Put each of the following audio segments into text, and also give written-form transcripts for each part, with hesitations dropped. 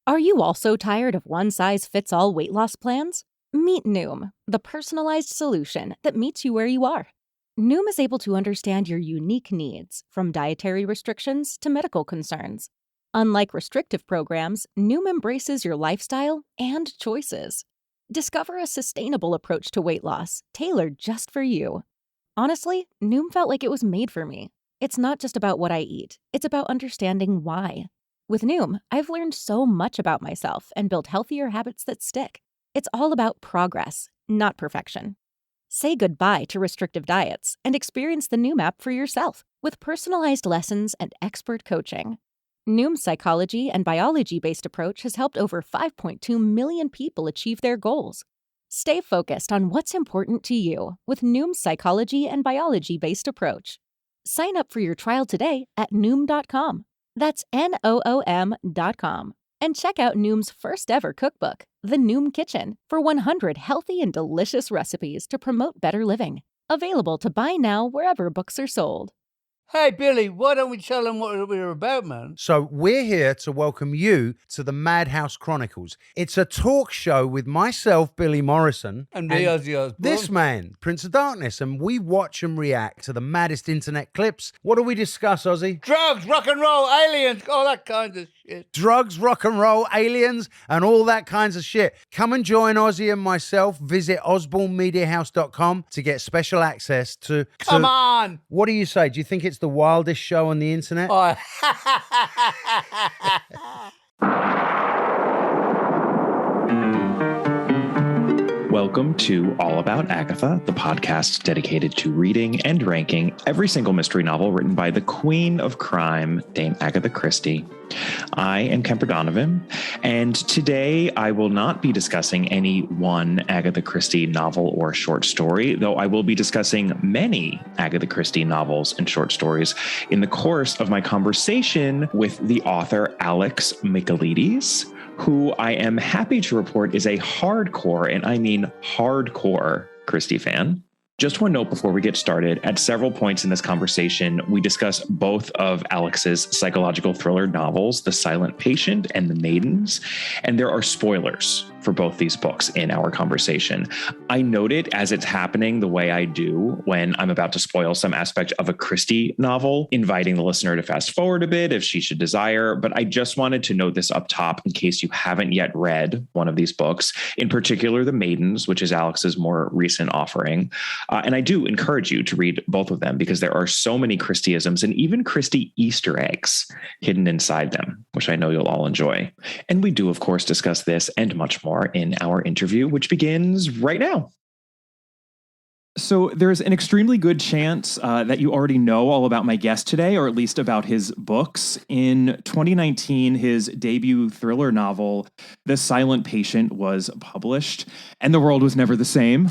Are you also tired of one-size-fits-all weight loss plans? Meet Noom, the personalized solution that meets you where you are. Noom is able to understand your unique needs, from dietary restrictions to medical concerns. Unlike restrictive programs, Noom embraces your lifestyle and choices. Discover a sustainable approach to weight loss, tailored just for you. Honestly, Noom felt like it was made for me. It's not just about what I eat, it's about understanding why. With Noom, I've learned so much about myself and built healthier habits that stick. It's all about progress, not perfection. Say goodbye to restrictive diets and experience the Noom app for yourself with personalized lessons and expert coaching. Noom's psychology and biology-based approach has helped over 5.2 million people achieve their goals. Stay focused on what's important to you with Noom's psychology and biology-based approach. Sign up for your trial today at Noom.com. That's Noom.com. And check out Noom's first ever cookbook, The Noom Kitchen, for 100 healthy and delicious recipes to promote better living. Available to buy now wherever books are sold. Hey, Billy, why don't we tell them what we're about, man? So we're here to welcome you to the Madhouse Chronicles. It's a talk show with myself, Billy Morrison. And me, Ozzy Osbourne. This man, Prince of Darkness. And we watch and react to the maddest internet clips. What do we discuss, Ozzy? Drugs, rock and roll, aliens, all that kind of shit. Drugs, rock and roll, aliens, and all that kinds of shit. Come and join Ozzy and myself. Visit osbornemediahouse.com to get special access to... Come on! What do you say? Do you think it's the wildest show on the internet? Oh. Welcome to All About Agatha, the podcast dedicated to reading and ranking every single mystery novel written by the Queen of Crime, Dame Agatha Christie. I am Kemper Donovan, and today I will not be discussing any one Agatha Christie novel or short story, though I will be discussing many Agatha Christie novels and short stories in the course of my conversation with the author Alex Michaelides, who I am happy to report is a hardcore, and I mean hardcore, Christie fan. Just one note before we get started. At several points in this conversation, we discuss both of Alex's psychological thriller novels, The Silent Patient and The Maidens, and there are spoilers for both these books in our conversation. I note it as it's happening the way I do when I'm about to spoil some aspect of a Christie novel, inviting the listener to fast forward a bit if she should desire. But I just wanted to note this up top in case you haven't yet read one of these books, in particular The Maidens, which is Alex's more recent offering. And I do encourage you to read both of them because there are so many Christieisms and even Christie Easter eggs hidden inside them, which I know you'll all enjoy. And we do, of course, discuss this and much more in our interview, which begins right now. So there's an extremely good chance that you already know all about my guest today, or at least about his books. In 2019, his debut thriller novel, The Silent Patient, was published, and the world was never the same.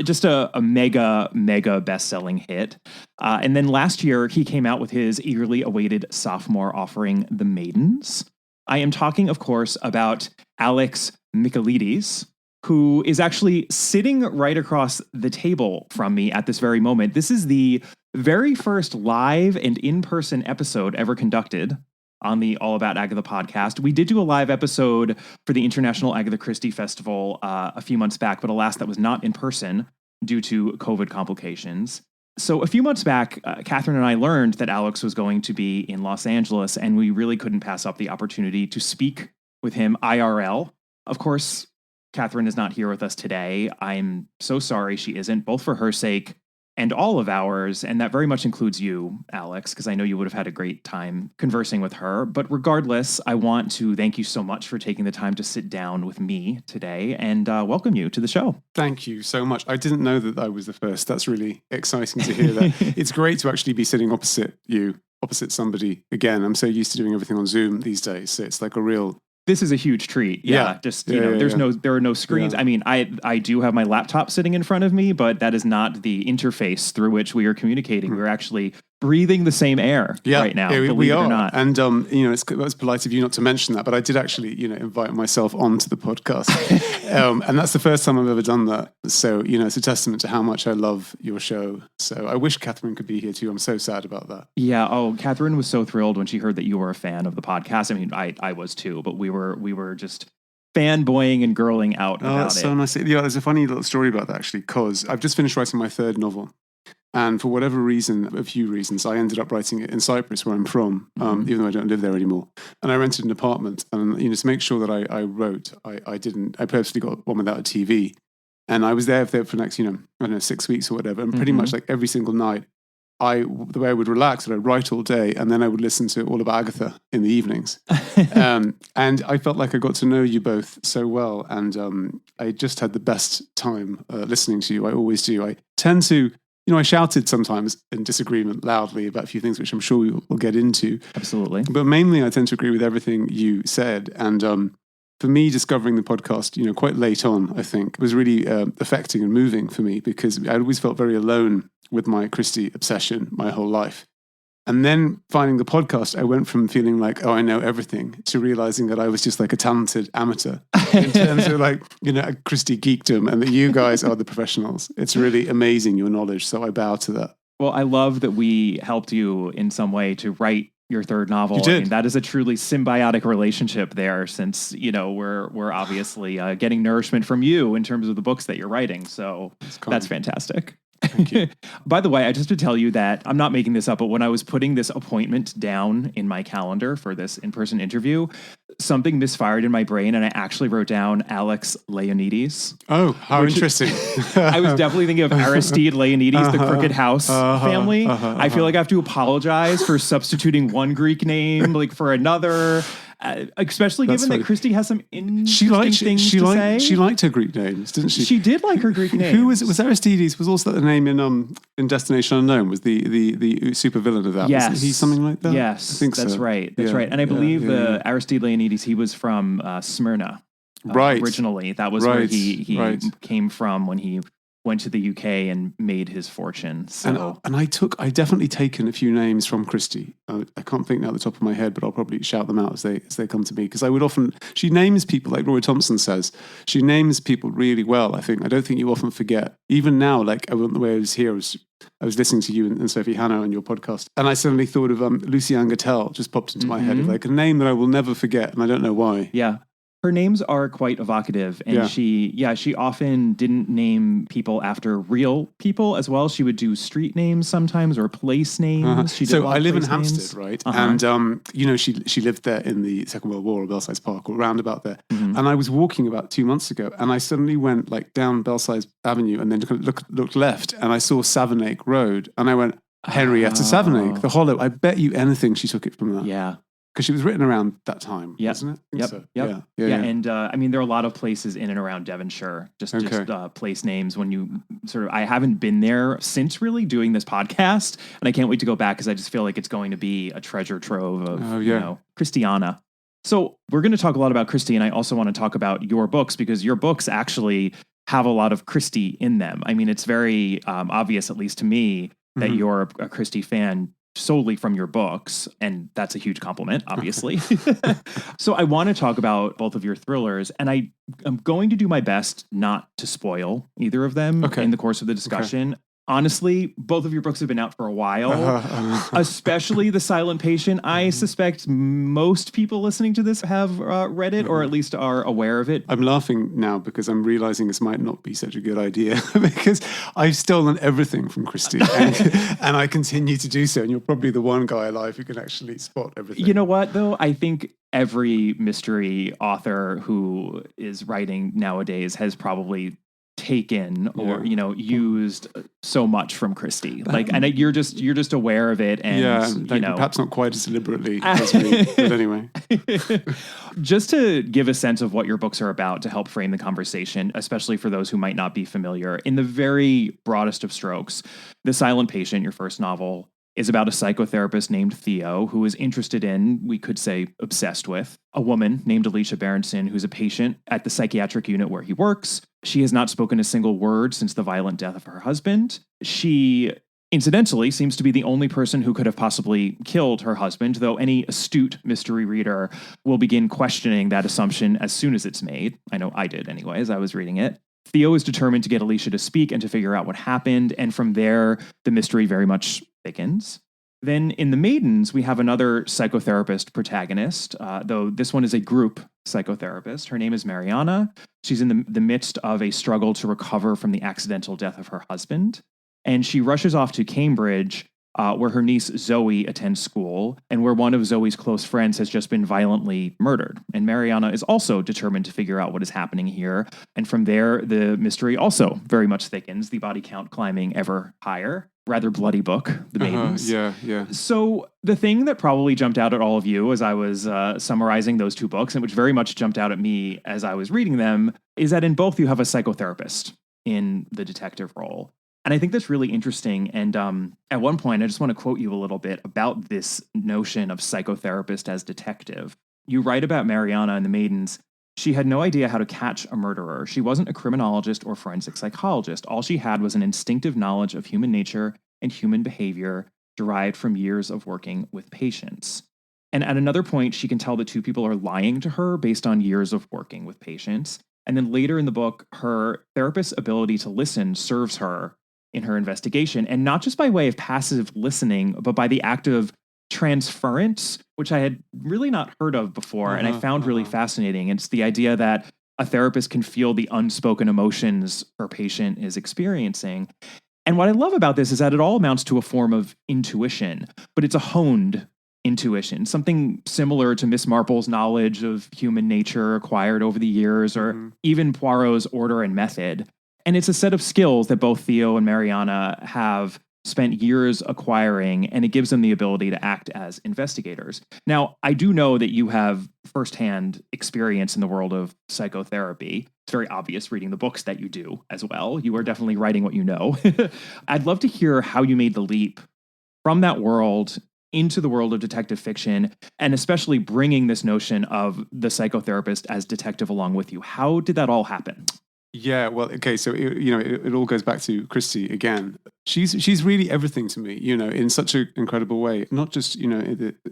Just a mega best-selling hit. And then last year, he came out with his eagerly awaited sophomore offering, The Maidens. I am talking, of course, about Alex Michaelides, who is actually sitting right across the table from me at this very moment. This is the very first live and in-person episode ever conducted on the All About Agatha podcast. We did do a live episode for the International Agatha Christie Festival a few months back, but alas, that was not in person due to COVID complications. So a few months back, Catherine and I learned that Alex was going to be in Los Angeles, and we really couldn't pass up the opportunity to speak with him IRL. Of course, Catherine is not here with us today. I'm so sorry she isn't, both for her sake and all of ours. And that very much includes you, Alex, because I know you would have had a great time conversing with her. But regardless, I want to thank you so much for taking the time to sit down with me today and welcome you to the show. Thank you so much. I didn't know that I was the first. That's really exciting to hear that. It's great to actually be sitting opposite somebody again. I'm so used to doing everything on Zoom these days. So it's like a real... This is a huge treat. Yeah. There are no screens. Yeah. I mean, I do have my laptop sitting in front of me, but that is not the interface through which we are communicating. We're actually breathing the same air right now. Yeah, believe we it are. or not. And it was polite of you not to mention that, but I did actually, invite myself onto the podcast, and that's the first time I've ever done that. So, it's a testament to how much I love your show. So I wish Catherine could be here too. I'm so sad about that. Yeah. Oh, Catherine was so thrilled when she heard that you were a fan of the podcast. I mean, I was too, but we were just fanboying and girling out about that's so nice. Yeah, there's a funny little story about that actually, because I've just finished writing my third novel. And for whatever reason, a few reasons, I ended up writing it in Cyprus, where I'm from, even though I don't live there anymore. And I rented an apartment, and to make sure that I wrote, I purposely got one without a TV, and I was there for the next, 6 weeks or whatever. And pretty much like every single night, the way I would relax, I'd write all day, and then I would listen to All About Agatha in the evenings. And I felt like I got to know you both so well, and I just had the best time listening to you. I always do. I tend to. I shouted sometimes in disagreement loudly about a few things, which I'm sure we will get into. Absolutely. But mainly I tend to agree with everything you said. And for me, discovering the podcast, quite late on, I think, was really affecting and moving for me, because I always felt very alone with my Christie obsession my whole life. And then finding the podcast, I went from feeling like, oh, I know everything, to realizing that I was just like a talented amateur in terms of like, a Christie geekdom, and that you guys are the professionals. It's really amazing, your knowledge. So I bow to that. Well, I love that we helped you in some way to write your third novel. You did. I mean, that is a truly symbiotic relationship there, since, we're obviously getting nourishment from you in terms of the books that you're writing. So that's fantastic. Thank you. By the way, I just to tell you that I'm not making this up, but when I was putting this appointment down in my calendar for this in-person interview, something misfired in my brain, and I actually wrote down Alex Leonides. Oh, how interesting. I was definitely thinking of Aristide Leonides, the Crooked House family. I feel like I have to apologize for substituting one Greek name for another. Especially given that Christie has some interesting things to say. She liked her Greek names, didn't she? She did like her Greek names. Who was Aristides? Was also the name in Destination Unknown? Was the super villain of that? Yes, was he something like that? Yes, I think that's so. right. That's right. And I believe Aristide Leonides, he was from Smyrna, right? Originally, that was where he came from when he went to the UK and made his fortune. So. And I definitely taken a few names from Christie. I can't think now at the top of my head, but I'll probably shout them out as they come to me, because I would often, she names people, like Roy Thompson says, she names people really well. I don't think you often forget, even now, like the way I was here, I was listening to you and Sophie Hannah on your podcast, and I suddenly thought of Luciane Gattel, just popped into my head, like a name that I will never forget, and I don't know why. Yeah. Her names are quite evocative, and she often didn't name people after real people as well. She would do street names sometimes, or place names. So I live in Hampstead, right? And she lived there in the Second World War, or Belsize Park, or round about there. And I was walking about 2 months ago, and I suddenly went down Belsize Avenue, and then looked left, and I saw Savernake Road, and I went, Henrietta Savernake, the Hollow. I bet you anything she took it from that. Yeah. Because she was written around that time, wasn't it? Yep. So. Yeah. And I mean, there are a lot of places in and around Devonshire, just place names. When you I haven't been there since really doing this podcast, and I can't wait to go back, because I just feel like it's going to be a treasure trove of Christiana. So we're going to talk a lot about Christie, and I also want to talk about your books, because your books actually have a lot of Christie in them. I mean, it's very obvious, at least to me, that you're a Christie fan solely from your books, and that's a huge compliment, obviously. So I want to talk about both of your thrillers, and I am going to do my best not to spoil either of them in the course of the discussion. Honestly, both of your books have been out for a while, especially The Silent Patient. I suspect most people listening to this have read it, or at least are aware of it. I'm laughing now because I'm realizing this might not be such a good idea, because I've stolen everything from Christie, and I continue to do so. And you're probably the one guy alive who can actually spot everything. You know what, though? I think every mystery author who is writing nowadays has probably taken or used so much from Christie, and you're just aware of it, and perhaps not quite as deliberately as me, but anyway. Just to give a sense of what your books are about, to help frame the conversation, especially for those who might not be familiar, in the very broadest of strokes, The Silent Patient, your first novel, is about a psychotherapist named Theo who is interested in, we could say obsessed with, a woman named Alicia Berenson, who's a patient at the psychiatric unit where he works. She has not spoken a single word since the violent death of her husband. She incidentally, seems to be the only person who could have possibly killed her husband, though any astute mystery reader will begin questioning that assumption as soon as it's made. I know I did anyway, as I was reading it. Theo is determined to get Alicia to speak and to figure out what happened, and from there, the mystery very much thickens. Then in The Maidens, we have another psychotherapist protagonist, though this one is a group psychotherapist. Her name is Mariana. She's in the midst of a struggle to recover from the accidental death of her husband. And she rushes off to Cambridge, where her niece Zoe attends school, and where one of Zoe's close friends has just been violently murdered. And Mariana is also determined to figure out what is happening here. And from there, the mystery also very much thickens, the body count climbing ever higher. Rather bloody book, The Maidens. Yeah. So the thing that probably jumped out at all of you as I was summarizing those two books, and which very much jumped out at me as I was reading them, is that in both you have a psychotherapist in the detective role. And I think that's really interesting. And at one point, I just want to quote you a little bit about this notion of psychotherapist as detective. You write about Mariana in The Maidens. She had no idea how to catch a murderer. She wasn't a criminologist or forensic psychologist. All she had was an instinctive knowledge of human nature and human behavior derived from years of working with patients. And at another point, she can tell that two people are lying to her based on years of working with patients. And then later in the book, her therapist's ability to listen serves her in her investigation, and not just by way of passive listening, but by the act of transference, which I had really not heard of before, and I found really fascinating. It's the idea that a therapist can feel the unspoken emotions her patient is experiencing. And what I love about this is that it all amounts to a form of intuition, but it's a honed intuition, something similar to Miss Marple's knowledge of human nature acquired over the years, or even Poirot's order and method. And it's a set of skills that both Theo and Mariana have spent years acquiring, and it gives them the ability to act as investigators. Now, I do know that you have firsthand experience in the world of psychotherapy. It's very obvious reading the books that you do as well. You are definitely writing what you know. I'd love to hear how you made the leap from that world into the world of detective fiction, and especially bringing this notion of the psychotherapist as detective along with you. How did that all happen? Yeah, well, okay, so it all goes back to Christie again. She's really everything to me, in such an incredible way. Not just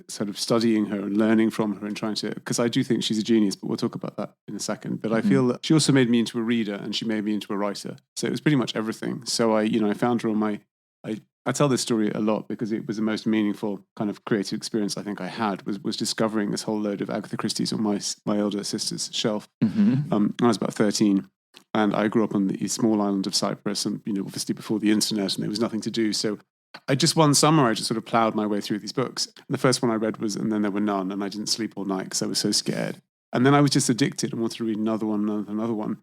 sort of studying her and learning from her and trying to, because I do think she's a genius, but we'll talk about that in a second. But I feel that she also made me into a reader, and she made me into a writer. So it was pretty much everything. So I found her on my. I tell this story a lot because it was the most meaningful kind of creative experience I think I had was discovering this whole load of Agatha Christie's on my older sister's shelf. When I was about 13. And I grew up on the small island of Cyprus, and obviously before the internet, and there was nothing to do. So one summer I just sort of plowed my way through these books. And the first one I read was And Then There Were None, and I didn't sleep all night because I was so scared. And then I was just addicted and wanted to read another one.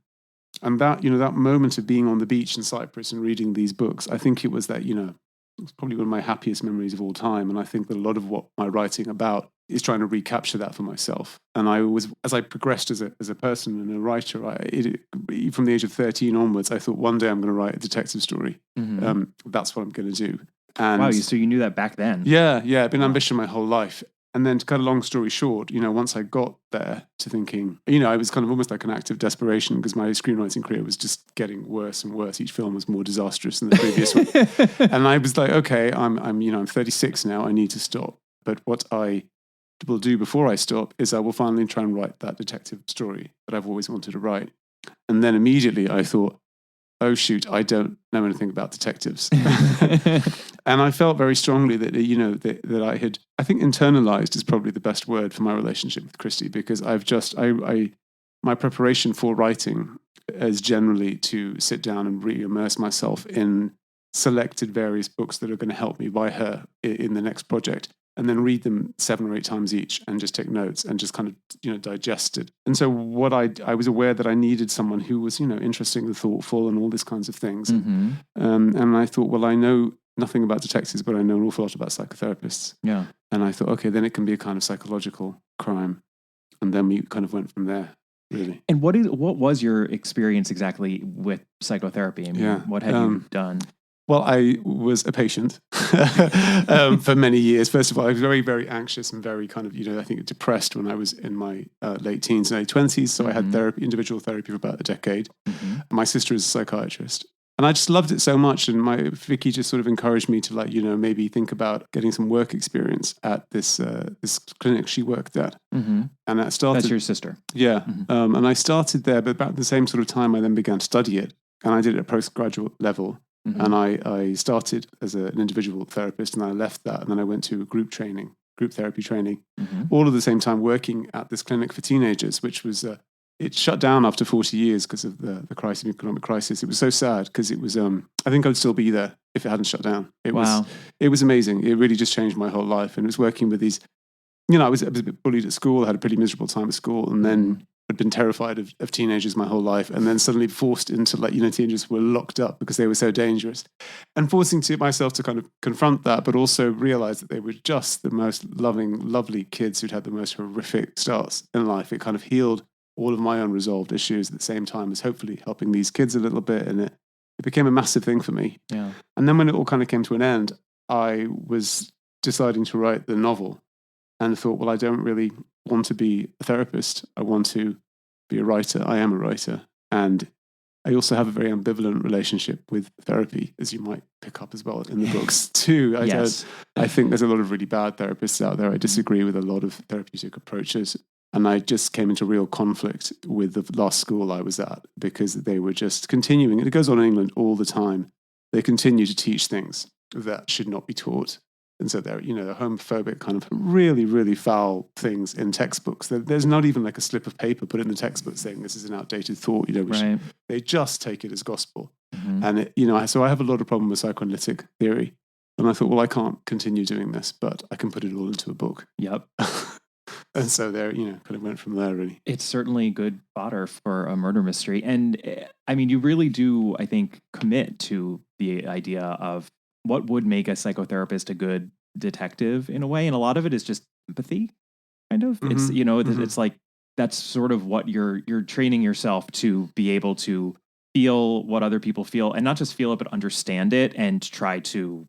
And that that moment of being on the beach in Cyprus and reading these books, I think it was that it's probably one of my happiest memories of all time. And I think that a lot of what my writing about is trying to recapture that for myself. And as I progressed as a person and a writer, from the age of 13 onwards, I thought one day I'm going to write a detective story. That's what I'm going to do. And wow, so you knew that back then? Yeah, it's been an ambition my whole life. And then to cut a long story short, once I got there to thinking, I was kind of almost like an act of desperation because my screenwriting career was just getting worse and worse. Each film was more disastrous than the previous one. And I was like, okay, I'm 36 now. I need to stop. But what I will do before I stop is I will finally try and write that detective story that I've always wanted to write. And then immediately I thought, oh shoot, I don't know anything about detectives. And I felt very strongly that that I think internalized is probably the best word for my relationship with Christie, because my preparation for writing is generally to sit down and re-immerse myself in selected various books that are going to help me by her in the next project, and then read them 7 or 8 times each and just take notes and just kind of, digest it. And so what I was aware that I needed someone who was, interesting and thoughtful and all these kinds of things. And I thought, well, I know nothing about detectives, but I know an awful lot about psychotherapists. Yeah. And I thought, okay, then it can be a kind of psychological crime. And then we kind of went from there, really. And what was your experience exactly with psychotherapy? I mean, what had you done? Well, I was a patient for many years. First of all, I was very, very anxious and very kind of, I think depressed when I was in my late teens and early 20s. So I had individual therapy for about a decade. My sister is a psychiatrist. And I just loved it so much. And Vicky just sort of encouraged me to maybe think about getting some work experience at this clinic she worked at. Mm-hmm. And I started. That's your sister. Yeah. Mm-hmm. And I started there, but about the same sort of time I then began to study it. And I did it at postgraduate level. Mm-hmm. And I started as an individual therapist, and I left that. And then I went to group therapy training, mm-hmm. all at the same time working at this clinic for teenagers, which was... it shut down after 40 years because of the economic crisis. It was so sad because it was, I think I'd still be there if it hadn't shut down. It was amazing. It really just changed my whole life. And it was working with these, I was a bit bullied at school. I had a pretty miserable time at school. And then I'd been terrified of teenagers my whole life. And then suddenly forced into teenagers were locked up because they were so dangerous. And forcing myself to kind of confront that, but also realize that they were just the most loving, lovely kids who'd had the most horrific starts in life. It kind of healed all of my unresolved issues at the same time as hopefully helping these kids a little bit. And it became a massive thing for me. Yeah. And then when it all kind of came to an end, I was deciding to write the novel and thought, well, I don't really want to be a therapist. I want to be a writer. I am a writer. And I also have a very ambivalent relationship with therapy, as you might pick up as well in the books too. I think there's a lot of really bad therapists out there. I disagree with a lot of therapeutic approaches. And I just came into real conflict with the last school I was at because they were just continuing. And it goes on in England all the time. They continue to teach things that should not be taught. And so they're, homophobic kind of really, really foul things in textbooks. There's not even like a slip of paper put in the textbook saying this is an outdated thought, which they just take it as gospel. Mm-hmm. And, so I have a lot of problem with psychoanalytic theory. And I thought, well, I can't continue doing this, but I can put it all into a book. Yep. And so there, kind of went from there, really. It's certainly good fodder for a murder mystery. And I mean, you really do, I think, commit to the idea of what would make a psychotherapist a good detective in a way. And a lot of it is just empathy, kind of. Mm-hmm. It's, mm-hmm. It's like, that's sort of what you're training yourself to be able to feel what other people feel, and not just feel it, but understand it and try to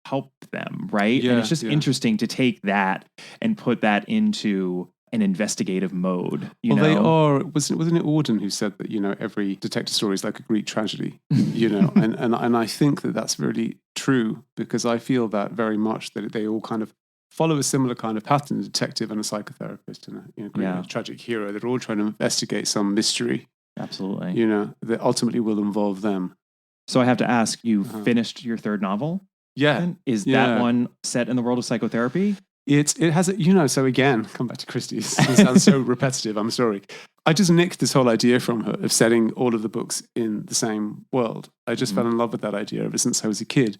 help them, right? Yeah, and it's just interesting to take that and put that into an investigative mode. They are. Wasn't it Auden who said that every detective story is like a Greek tragedy? and I think that that's really true, because I feel that very much that they all kind of follow a similar kind of pattern: a detective and a psychotherapist and a tragic hero. They're all trying to investigate some mystery. Absolutely. That ultimately will involve them. So I have to ask, you finished your third novel? Yeah. Then? Is that one set in the world of psychotherapy? It has, so again, come back to Christie. It sounds so repetitive. I'm sorry. I just nicked this whole idea from her of setting all of the books in the same world. I just fell in love with that idea ever since I was a kid.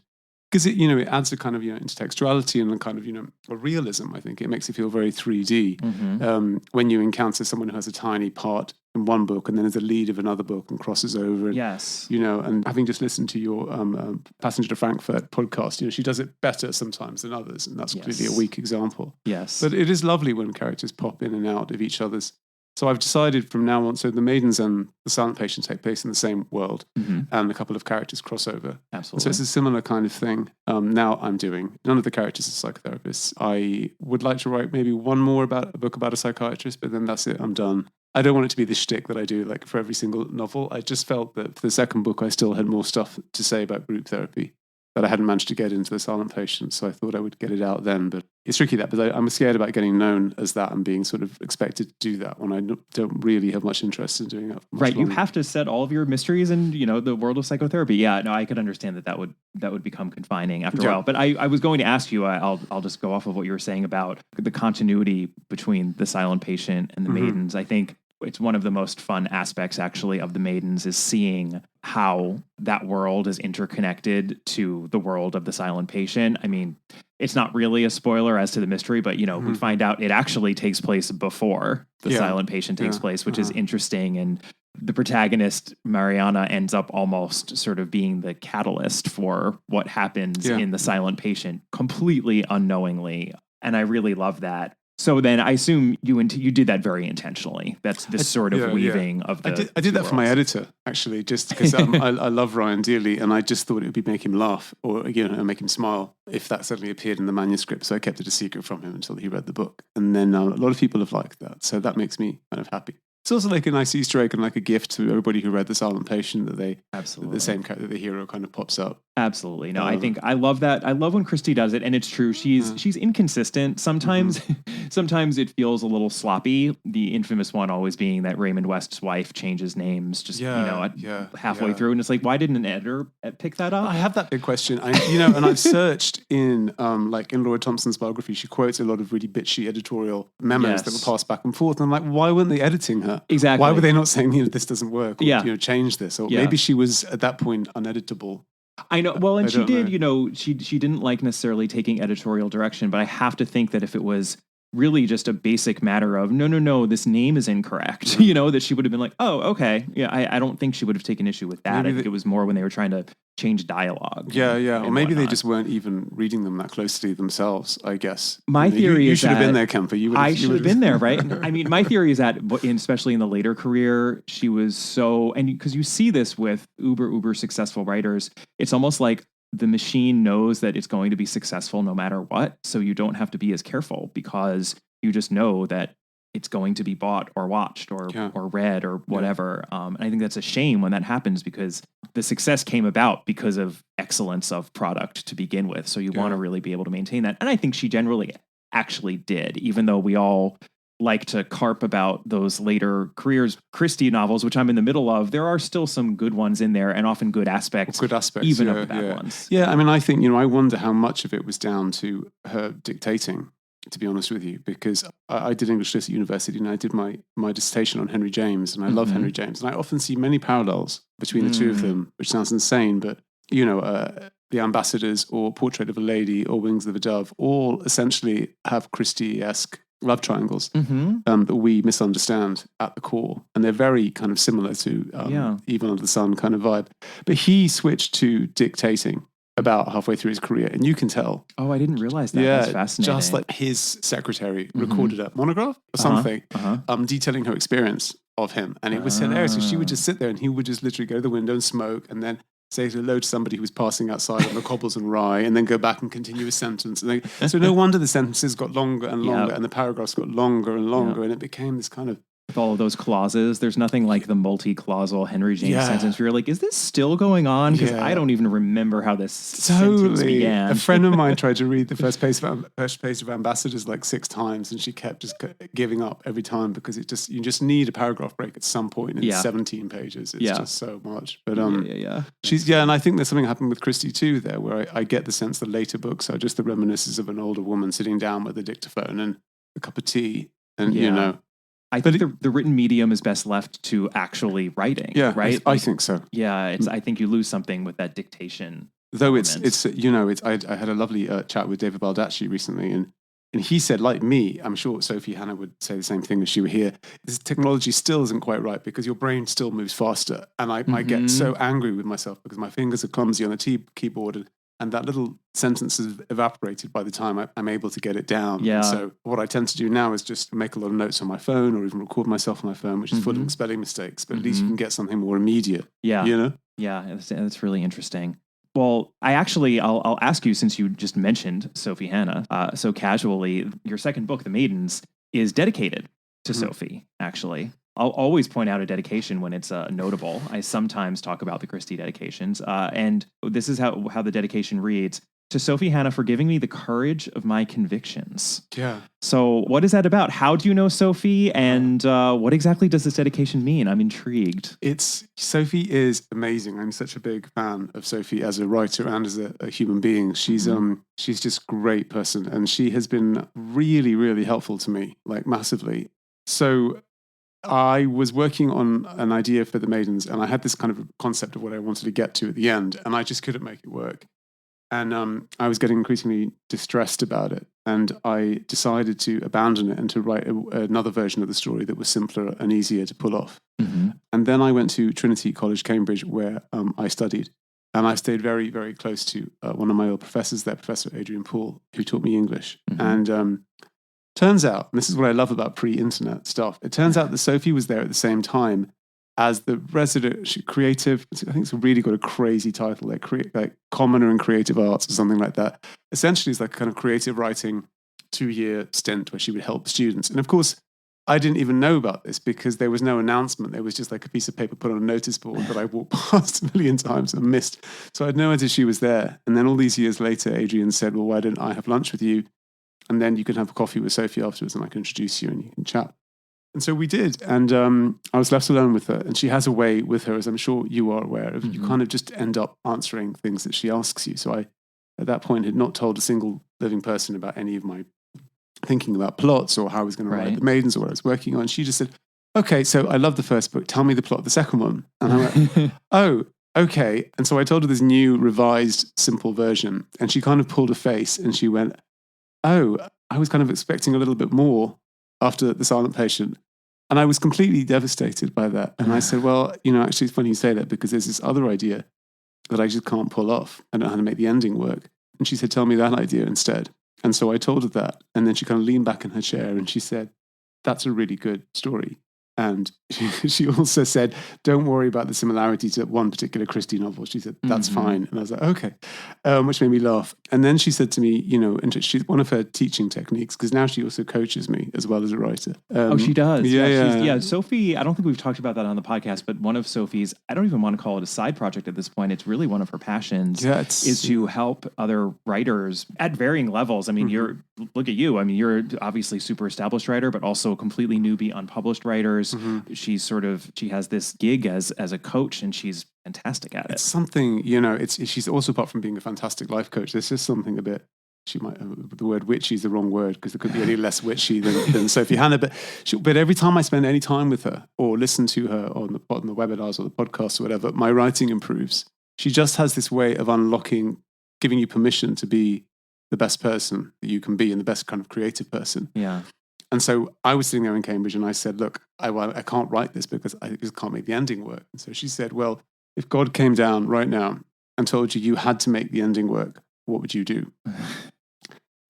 Because it adds a kind of, intertextuality and a kind of, a realism, I think. It makes it feel very 3D when you encounter someone who has a tiny part in one book and then is a lead of another book and crosses over. And, yes. And having just listened to your Passenger to Frankfurt podcast, she does it better sometimes than others. And that's clearly a weak example. Yes. But it is lovely when characters pop in and out of each other's. So I've decided from now on, so the Maidens and the Silent Patient take place in the same world, and a couple of characters cross over. Absolutely. So it's a similar kind of thing. Now I'm doing. None of the characters are psychotherapists. I would like to write maybe one more about a book about a psychiatrist, but then that's it. I'm done. I don't want it to be the shtick that I do like for every single novel. I just felt that for the second book, I still had more stuff to say about group therapy that I hadn't managed to get into the Silent Patient. So I thought I would get it out then. But it's tricky that, but I'm scared about getting known as that and being sort of expected to do that when I don't really have much interest in doing that. Right. Longer. You have to set all of your mysteries in, the world of psychotherapy. Yeah, no, I could understand that would become confining after a while. But I was going to ask you, I'll just go off of what you were saying about the continuity between the Silent Patient and the Maidens. I think it's one of the most fun aspects actually of the Maidens is seeing how that world is interconnected to the world of the Silent Patient. I mean, it's not really a spoiler as to the mystery, but we find out it actually takes place before the Silent Patient takes place, which is interesting. And the protagonist, Mariana, ends up almost sort of being the catalyst for what happens in the Silent Patient completely unknowingly. And I really love that. So then I assume you did that very intentionally. That's this sort of weaving of the I did that for my editor, actually, just because I love Ryan dearly, and I just thought it would make him laugh or make him smile if that suddenly appeared in the manuscript. So I kept it a secret from him until he read the book. And then a lot of people have liked that. So that makes me kind of happy. It's also like a nice Easter egg and like a gift to everybody who read The Silent Patient that Absolutely. the same character, the hero, kind of pops up. Absolutely. No, I think I love that. I love when Christie does it, and it's true. She's inconsistent. Sometimes sometimes it feels a little sloppy. The infamous one always being that Raymond West's wife changes names just halfway through, and it's like, why didn't an editor pick that up? I have that big question. And I've searched in like in Laura Thompson's biography, she quotes a lot of really bitchy editorial memos that were passed back and forth. And I'm like, why weren't they editing her? Exactly. Why were they not saying, this doesn't work? Or, change this? Or Yeah. maybe she was at that point uneditable. I know. Well, and I she don't did, know. she didn't like necessarily taking editorial direction, but I have to think that if it was really just a basic matter of, no, this name is incorrect, that she would have been like, oh, okay. Yeah, I don't think she would have taken issue with that. I think it was more when they were trying to change dialogue. Yeah. Or maybe they just weren't even reading them that closely themselves, I guess. My theory you is should have that been there, Kemper. I should have been there, right? I mean, my theory is that, especially in the later career, she was so, and because you see this with uber successful writers, it's almost like the machine knows that it's going to be successful no matter what. So you don't have to be as careful because you just know that it's going to be bought or watched or read or whatever. And I think that's a shame when that happens because the success came about because of excellence of product to begin with. So you want to really be able to maintain that. And I think she generally actually did, even though we all like to carp about those later careers Christie novels, which I'm in the middle of. There are still some good ones in there and often good aspects even of the bad ones. Yeah, I mean, I think, I wonder how much of it was down to her dictating, to be honest with you, because I did English Literature at university and I did my dissertation on Henry James, and I love Henry James, and I often see many parallels between the two of them, which sounds insane, but, The Ambassadors or Portrait of a Lady or Wings of a Dove all essentially have Christie-esque love triangles that we misunderstand at the core. And they're very kind of similar to Evil Under the Sun kind of vibe. But he switched to dictating about halfway through his career. And you can tell. Oh, I didn't realize that. That's fascinating. Just like his secretary recorded a monograph or something, detailing her experience of him. And it was hilarious. So she would just sit there and he would just literally go to the window and smoke and then say hello to somebody who was passing outside on the cobbles and rye, and then go back and continue a sentence. And so no wonder the sentences got longer and longer, and the paragraphs got longer and longer, and it became this kind of... With all of those clauses, there's nothing like the multi-clausal Henry James sentence where you're like, is this still going on? Because I don't even remember how this sentence began. A friend of mine tried to read the first page of Ambassadors like 6 times, and she kept just giving up every time because you just need a paragraph break at some point in 17 pages. It's just so much. But and I think there's something happened with Christie too there, where I get the sense that later books are just the reminiscences of an older woman sitting down with a dictaphone and a cup of tea, and I think the written medium is best left to actually writing. Yeah, right. I think so. Yeah, I think you lose something with that dictation. Though I had a lovely chat with David Baldacci recently, and he said, like me, I'm sure Sophie Hannah would say the same thing if she were here. This technology still isn't quite right because your brain still moves faster, and I get so angry with myself because my fingers are clumsy on the keyboard. And that little sentence has evaporated by the time I'm able to get it down. Yeah. And so what I tend to do now is just make a lot of notes on my phone or even record myself on my phone, which is full of spelling mistakes. But at least you can get something more immediate. Yeah. Yeah, that's really interesting. Well, I'll ask you, since you just mentioned Sophie Hannah so casually, your second book, The Maidens, is dedicated to Sophie, actually. I'll always point out a dedication when it's notable. I sometimes talk about the Christie dedications. And this is how the dedication reads: to Sophie Hannah for giving me the courage of my convictions. Yeah. So what is that about? How do you know Sophie? And what exactly does this dedication mean? I'm intrigued. Sophie is amazing. I'm such a big fan of Sophie as a writer and as a human being. She's just a great person. And she has been really, really helpful to me, like massively. So I was working on an idea for The Maidens, and I had this kind of concept of what I wanted to get to at the end, and I just couldn't make it work. And I was getting increasingly distressed about it, and I decided to abandon it and to write another version of the story that was simpler and easier to pull off. And then I went to Trinity College, Cambridge, where I studied, and I stayed very, very close to one of my old professors there, Professor Adrian Poole, who taught me English. And turns out, and this is what I love about pre-internet stuff, it turns out that Sophie was there at the same time as the resident creative, I think it's really got a crazy title, like Commoner in Creative Arts or something like that. Essentially, it's like a kind of creative writing 2-year stint where she would help students. And of course, I didn't even know about this because there was no announcement. There was just like a piece of paper put on a notice board that I walked past a million times and missed. So I had no idea she was there. And then all these years later, Adrian said, well, why don't I have lunch with you? And then you can have a coffee with Sophie afterwards and I can introduce you and you can chat. And so we did. And I was left alone with her. And she has a way with her, as I'm sure you are aware of, you kind of just end up answering things that she asks you. So I, at that point, had not told a single living person about any of my thinking about plots or how I was going to write The Maidens or what I was working on. She just said, okay, so I love the first book. Tell me the plot of the second one. And I went, oh, okay. And so I told her this new revised simple version. And she kind of pulled a face and she went, oh, I was kind of expecting a little bit more after The Silent Patient. And I was completely devastated by that. And I said, well, actually, it's funny you say that because there's this other idea that I just can't pull off. I don't know how to make the ending work. And she said, tell me that idea instead. And so I told her that. And then she kind of leaned back in her chair and she said, that's a really good story. And she also said, don't worry about the similarity to one particular Christie novel. She said, that's fine. And I was like, okay, which made me laugh. And then she said to me, and she's one of her teaching techniques, because now she also coaches me as well as a writer. She does. Yeah. Sophie, I don't think we've talked about that on the podcast, but one of Sophie's, I don't even want to call it a side project at this point. It's really one of her passions is to help other writers at varying levels. I mean, look at you. I mean, you're obviously super established writer, but also completely newbie, unpublished writers. She has this gig as a coach and she's fantastic at it. It's something, she's also, apart from being a fantastic life coach, there's just something a bit, the word witchy is the wrong word because there could be any less witchy than Sophie Hannah. But every time I spend any time with her or listen to her on the webinars or the podcast or whatever, my writing improves. She just has this way of unlocking, giving you permission to be the best person that you can be and the best kind of creative person. Yeah. And so I was sitting there in Cambridge and I said, look, I can't write this because I just can't make the ending work. And so she said, well, if God came down right now and told you had to make the ending work, what would you do?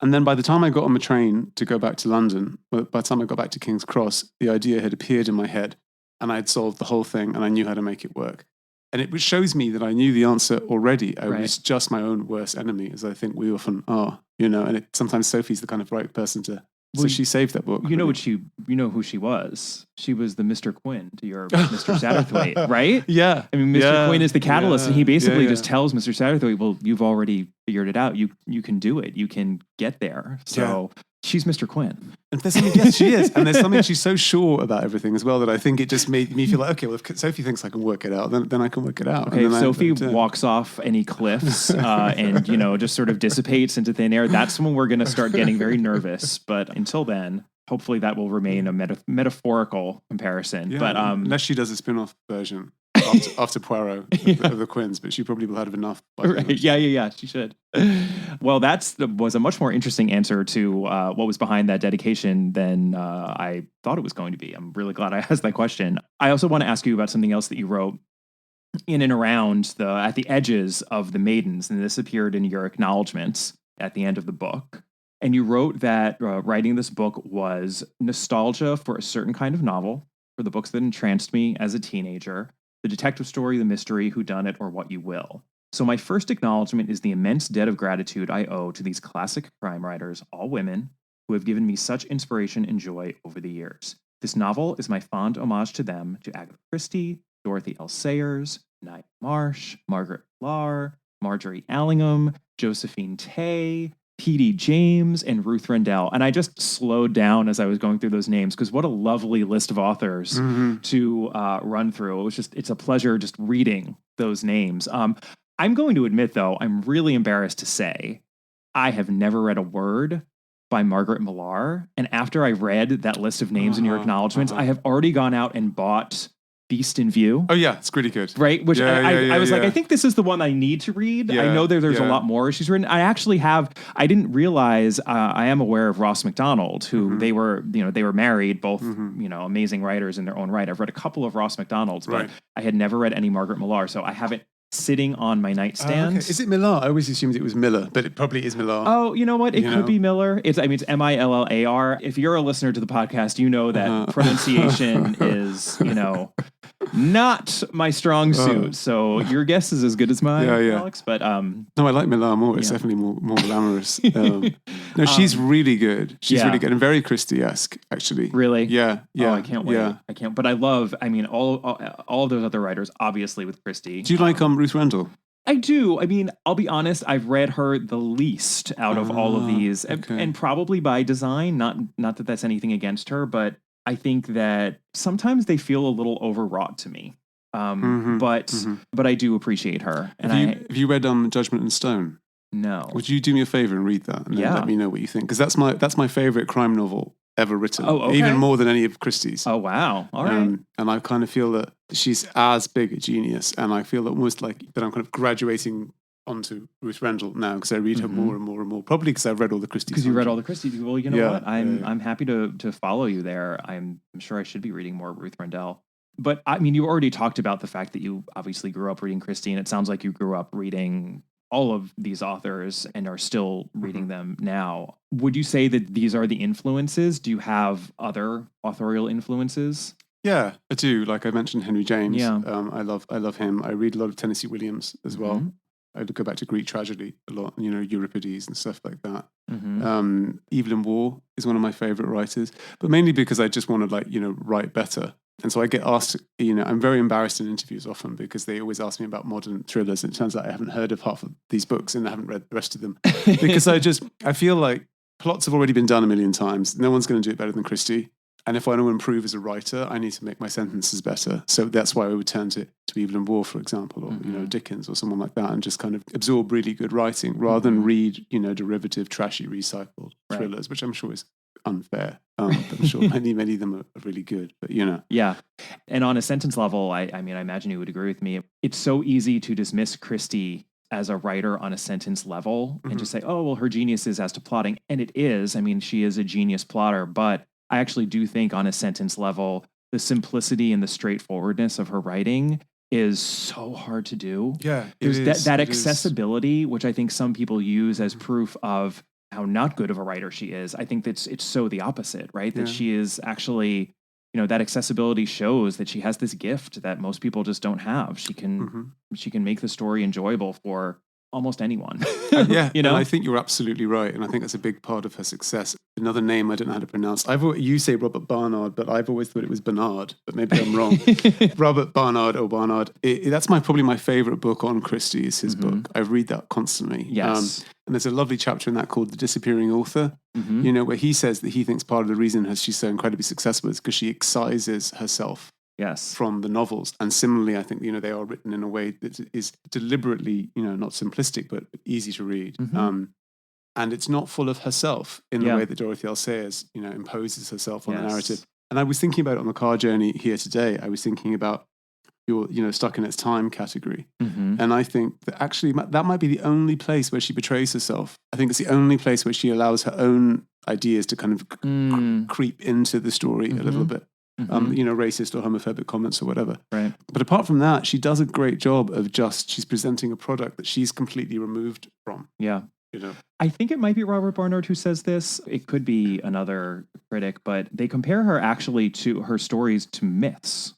And then by the time I got on the train to go back to London, by the time I got back to King's Cross, the idea had appeared in my head and I had solved the whole thing and I knew how to make it work. And it shows me that I knew the answer already. I was just my own worst enemy, as I think we often are, and sometimes Sophie's the kind of right person to... So she saved that book. You know who she was. She was the Mr. Quinn to your Mr. Satterthwaite, right? Yeah. I mean, Mr. Quinn is the catalyst, and he basically just tells Mr. Satterthwaite, well, you've already figured it out. You can do it. You can get there. So she's Mr. Quinn. And there's something, yes, she is. And there's something she's so sure about everything as well that I think it just made me feel like, okay, well, if Sophie thinks I can work it out, then I can work it out. Okay, if Sophie walks off any cliffs and, just sort of dissipates into thin air, that's when we're going to start getting very nervous. But until then, hopefully that will remain a metaphorical comparison. Yeah, but unless she does a spin-off version. After Poirot of the Quinns, but she probably will have enough. Right. Yeah, she should. Well, was a much more interesting answer to what was behind that dedication than I thought it was going to be. I'm really glad I asked that question. I also want to ask you about something else that you wrote in and around at the edges of the Maidens, and this appeared in your acknowledgments at the end of the book. And you wrote that writing this book was nostalgia for a certain kind of novel, for the books that entranced me as a teenager. The detective story, the mystery, whodunit, or what you will. So my first acknowledgement is the immense debt of gratitude I owe to these classic crime writers, all women, who have given me such inspiration and joy over the years. This novel is my fond homage to them, to Agatha Christie, Dorothy L. Sayers, Nadia Marsh, Margaret Millar, Marjorie Allingham, Josephine Tay, P.D. James, and Ruth Rendell. And I just slowed down as I was going through those names because what a lovely list of authors to run through. It's a pleasure just reading those names. I'm going to admit, though, I'm really embarrassed to say I have never read a word by Margaret Millar. And after I read that list of names in your acknowledgments, I have already gone out and bought Beast in View. Oh yeah, it's pretty good. Right? Which I was like, I think this is the one I need to read. I know there's a lot more she's written. I didn't realize, I am aware of Ross MacDonald, who they were married, both, amazing writers in their own right. I've read a couple of Ross MacDonalds, but I had never read any Margaret Millar, so I haven't sitting on my nightstand. Okay. Is it Millar? I always assumed it was Miller, but it probably is Millar. Oh, you know what? It could be Miller. It's Millar. If you're a listener to the podcast, you know that pronunciation is, not my strong suit. So your guess is as good as mine, Alex. But no, I like Millar more. It's definitely more glamorous. No, she's really good. She's really good and very Christie-esque, actually. Really? Yeah. Oh, I can't wait. Yeah. I can't. But I love. I mean, all of those other writers, obviously with Christie. Do you like Ruth Rendell? I do. I mean, I'll be honest, I've read her the least out of all of these, and probably by design, not that that's anything against her, but I think that sometimes they feel a little overwrought to me. But I do appreciate her. And have you read Judgment and Stone? No. Would you do me a favor and read that and then let me know what you think? Because that's my favorite crime novel ever written. Oh, okay. Even more than any of Christie's. Oh, wow. All right. And I kind of feel that she's as big a genius, and I feel almost like that I'm kind of graduating onto Ruth Rendell now because I read her more and more and more. Probably because I've read all the Christie. Because you read all the Christie. Well, you know what? I'm happy to follow you there. I'm sure I should be reading more Ruth Rendell. But I mean, you already talked about the fact that you obviously grew up reading Christie, and it sounds like you grew up reading all of these authors and are still reading them now. Would you say that these are the influences? Do you have other authorial influences? Yeah, I do. Like I mentioned, Henry James. Yeah. I love him. I read a lot of Tennessee Williams as well. I go back to Greek tragedy a lot, Euripides and stuff like that. Evelyn Waugh is one of my favorite writers, but mainly because I just want to write better. And so I get asked, I'm very embarrassed in interviews often because they always ask me about modern thrillers. And it turns out I haven't heard of half of these books and I haven't read the rest of them because I feel like plots have already been done a million times. No one's going to do it better than Christie. And if I want to improve as a writer, I need to make my sentences better. So that's why I would turn to Evelyn Waugh, for example, or Dickens or someone like that, and just kind of absorb really good writing rather than read derivative, trashy, recycled thrillers, which I'm sure is unfair. But I'm sure many of them are really good. But yeah. And on a sentence level, I mean, I imagine you would agree with me. It's so easy to dismiss Christie as a writer on a sentence level and just say, oh, well, her genius is as to plotting, and it is. I mean, she is a genius plotter, but I actually do think on a sentence level, the simplicity and the straightforwardness of her writing is so hard to do. Yeah, there's that accessibility, which I think some people use as proof of how not good of a writer she is. I think that it's so the opposite, right? That she is actually, that accessibility shows that she has this gift that most people just don't have. She can make the story enjoyable for almost anyone. And I think you're absolutely right, and I think that's a big part of her success. Another name I don't know how to pronounce. You say Robert Barnard, but I've always thought it was Bernard, but maybe I'm wrong. Robert Barnard or Barnard. That's probably my favorite book on Christie is his book. I read that constantly. Yes. And there's a lovely chapter in that called The Disappearing Author, where he says that he thinks part of the reason she's so incredibly successful is because she excises herself from the novels. And similarly, I think, they are written in a way that is deliberately, not simplistic, but easy to read. And it's not full of herself in the way that Dorothy L. Sayers, imposes herself on the narrative. And I was thinking about it on the car journey here today. I was thinking about your, Stuck in Its Time category. And I think that actually that might be the only place where she betrays herself. I think it's the only place where she allows her own ideas to kind of creep into the story a little bit. Racist or homophobic comments or whatever. Right. But apart from that, she does a great job of she's presenting a product that she's completely removed from. Yeah. I think it might be Robert Barnard who says this. It could be another critic, but they compare her actually to her stories to myths.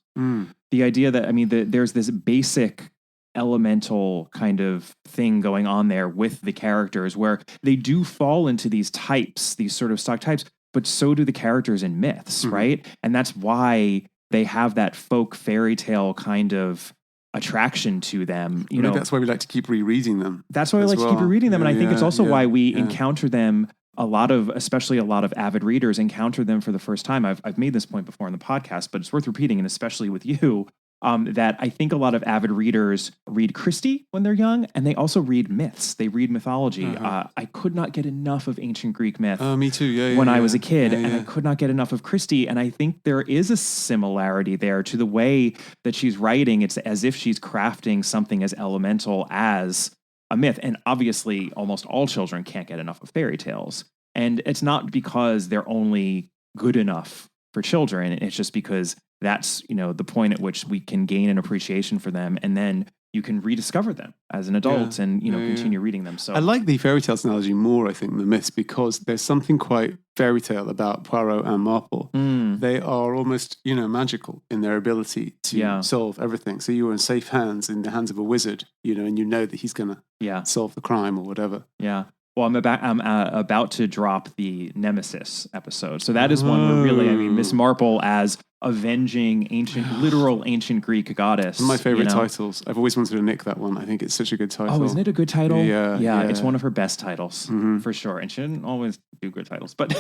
The idea that, there's this basic elemental kind of thing going on there with the characters where they do fall into these types, these sort of stock types, but so do the characters in myths, right? And that's why they have that folk fairy tale kind of attraction to them. Maybe that's why we like to keep rereading them. That's why we like to keep rereading them. And I think it's also why we encounter them. Especially a lot of avid readers encounter them for the first time. I've made this point before in the podcast, but it's worth repeating, and especially with you, that I think a lot of avid readers read Christie when they're young, and they also read myths. They read mythology. I could not get enough of ancient Greek myth. Me too. When I was a kid, and I could not get enough of Christie. And I think there is a similarity there to the way that she's writing. It's as if she's crafting something as elemental as a myth. And obviously, almost all children can't get enough of fairy tales. And it's not because they're only good enough for children. It's just because that's, the point at which we can gain an appreciation for them. And then you can rediscover them as an adult and, continue reading them. So I like the fairy tales analogy more, I think, than the myths, because there's something quite fairy tale about Poirot and Marple. They are almost, magical in their ability to solve everything. So you're in safe hands, in the hands of a wizard, and you know that he's going to solve the crime or whatever. Yeah. Well, I'm about to drop the Nemesis episode. So that is one where really, Miss Marple as avenging literal ancient Greek goddess. One of my favorite titles. I've always wanted to nick that one. I think it's such a good title. Oh, isn't it a good title? Yeah. It's one of her best titles for sure. And she didn't always do good titles, but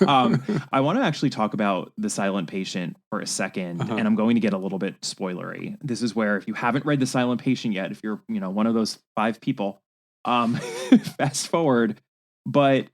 I want to actually talk about The Silent Patient for a second, and I'm going to get a little bit spoilery. This is where, if you haven't read The Silent Patient yet, if you're, one of those 5 people, fast forward, but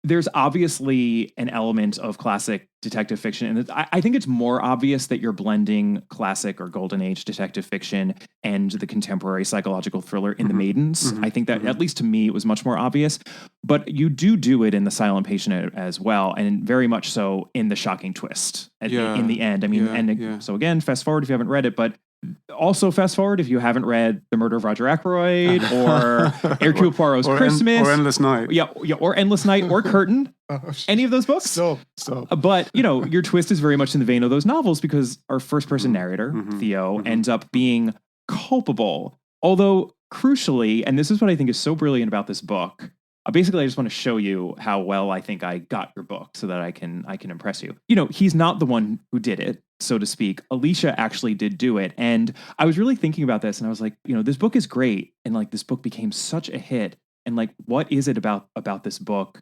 there's obviously an element of classic detective fiction. And I think it's more obvious that you're blending classic or golden age detective fiction and the contemporary psychological thriller in The Maidens. I think that, at least to me, it was much more obvious. But you do it in The Silent Patient as well, and very much so in the shocking twist in the end. So again, fast forward if you haven't read it, but also fast forward if you haven't read The Murder of Roger Ackroyd or Hercule Poirot's Christmas or Endless Night. Or Endless Night or Curtain. Any of those books? So. But, your twist is very much in the vein of those novels, because our first person narrator, Theo, ends up being culpable. Although, crucially, and this is what I think is so brilliant about this book, basically, I just want to show you how well I think I got your book so that I can impress you. He's not the one who did it, so to speak. Alicia actually did do it. And I was really thinking about this, and I was like, this book is great. And this book became such a hit. And what is it about this book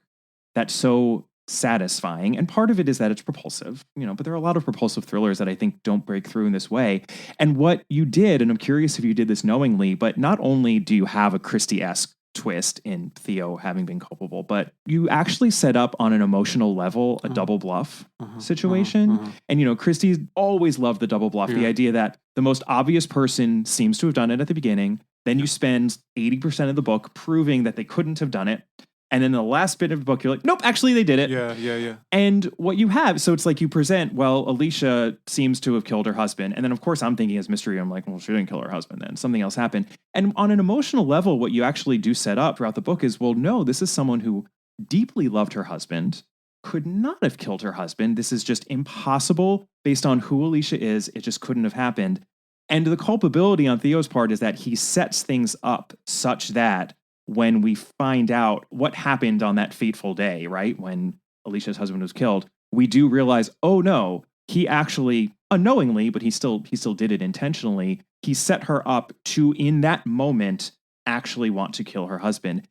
that's so satisfying? And part of it is that it's propulsive, but there are a lot of propulsive thrillers that I think don't break through in this way. And what you did, and I'm curious if you did this knowingly, but not only do you have a Christie-esque twist in Theo having been culpable, but you actually set up on an emotional level a double bluff situation. And, Christie's always loved the double bluff, the idea that the most obvious person seems to have done it at the beginning. Then you spend 80% of the book proving that they couldn't have done it. And then the last bit of the book, you're like, nope, actually they did it. Yeah. And what you have, so it's like you present, well, Alicia seems to have killed her husband. And then, of course, I'm thinking as mystery, I'm like, well, she didn't kill her husband then. Something else happened. And on an emotional level, what you actually do set up throughout the book is, well, no, this is someone who deeply loved her husband, could not have killed her husband. This is just impossible based on who Alicia is. It just couldn't have happened. And the culpability on Theo's part is that he sets things up such that when we find out what happened on that fateful day, right, when Alicia's husband was killed, we do realize, oh no, he actually unknowingly, but he still did it intentionally. He set her up to, in that moment, actually want to kill her husband.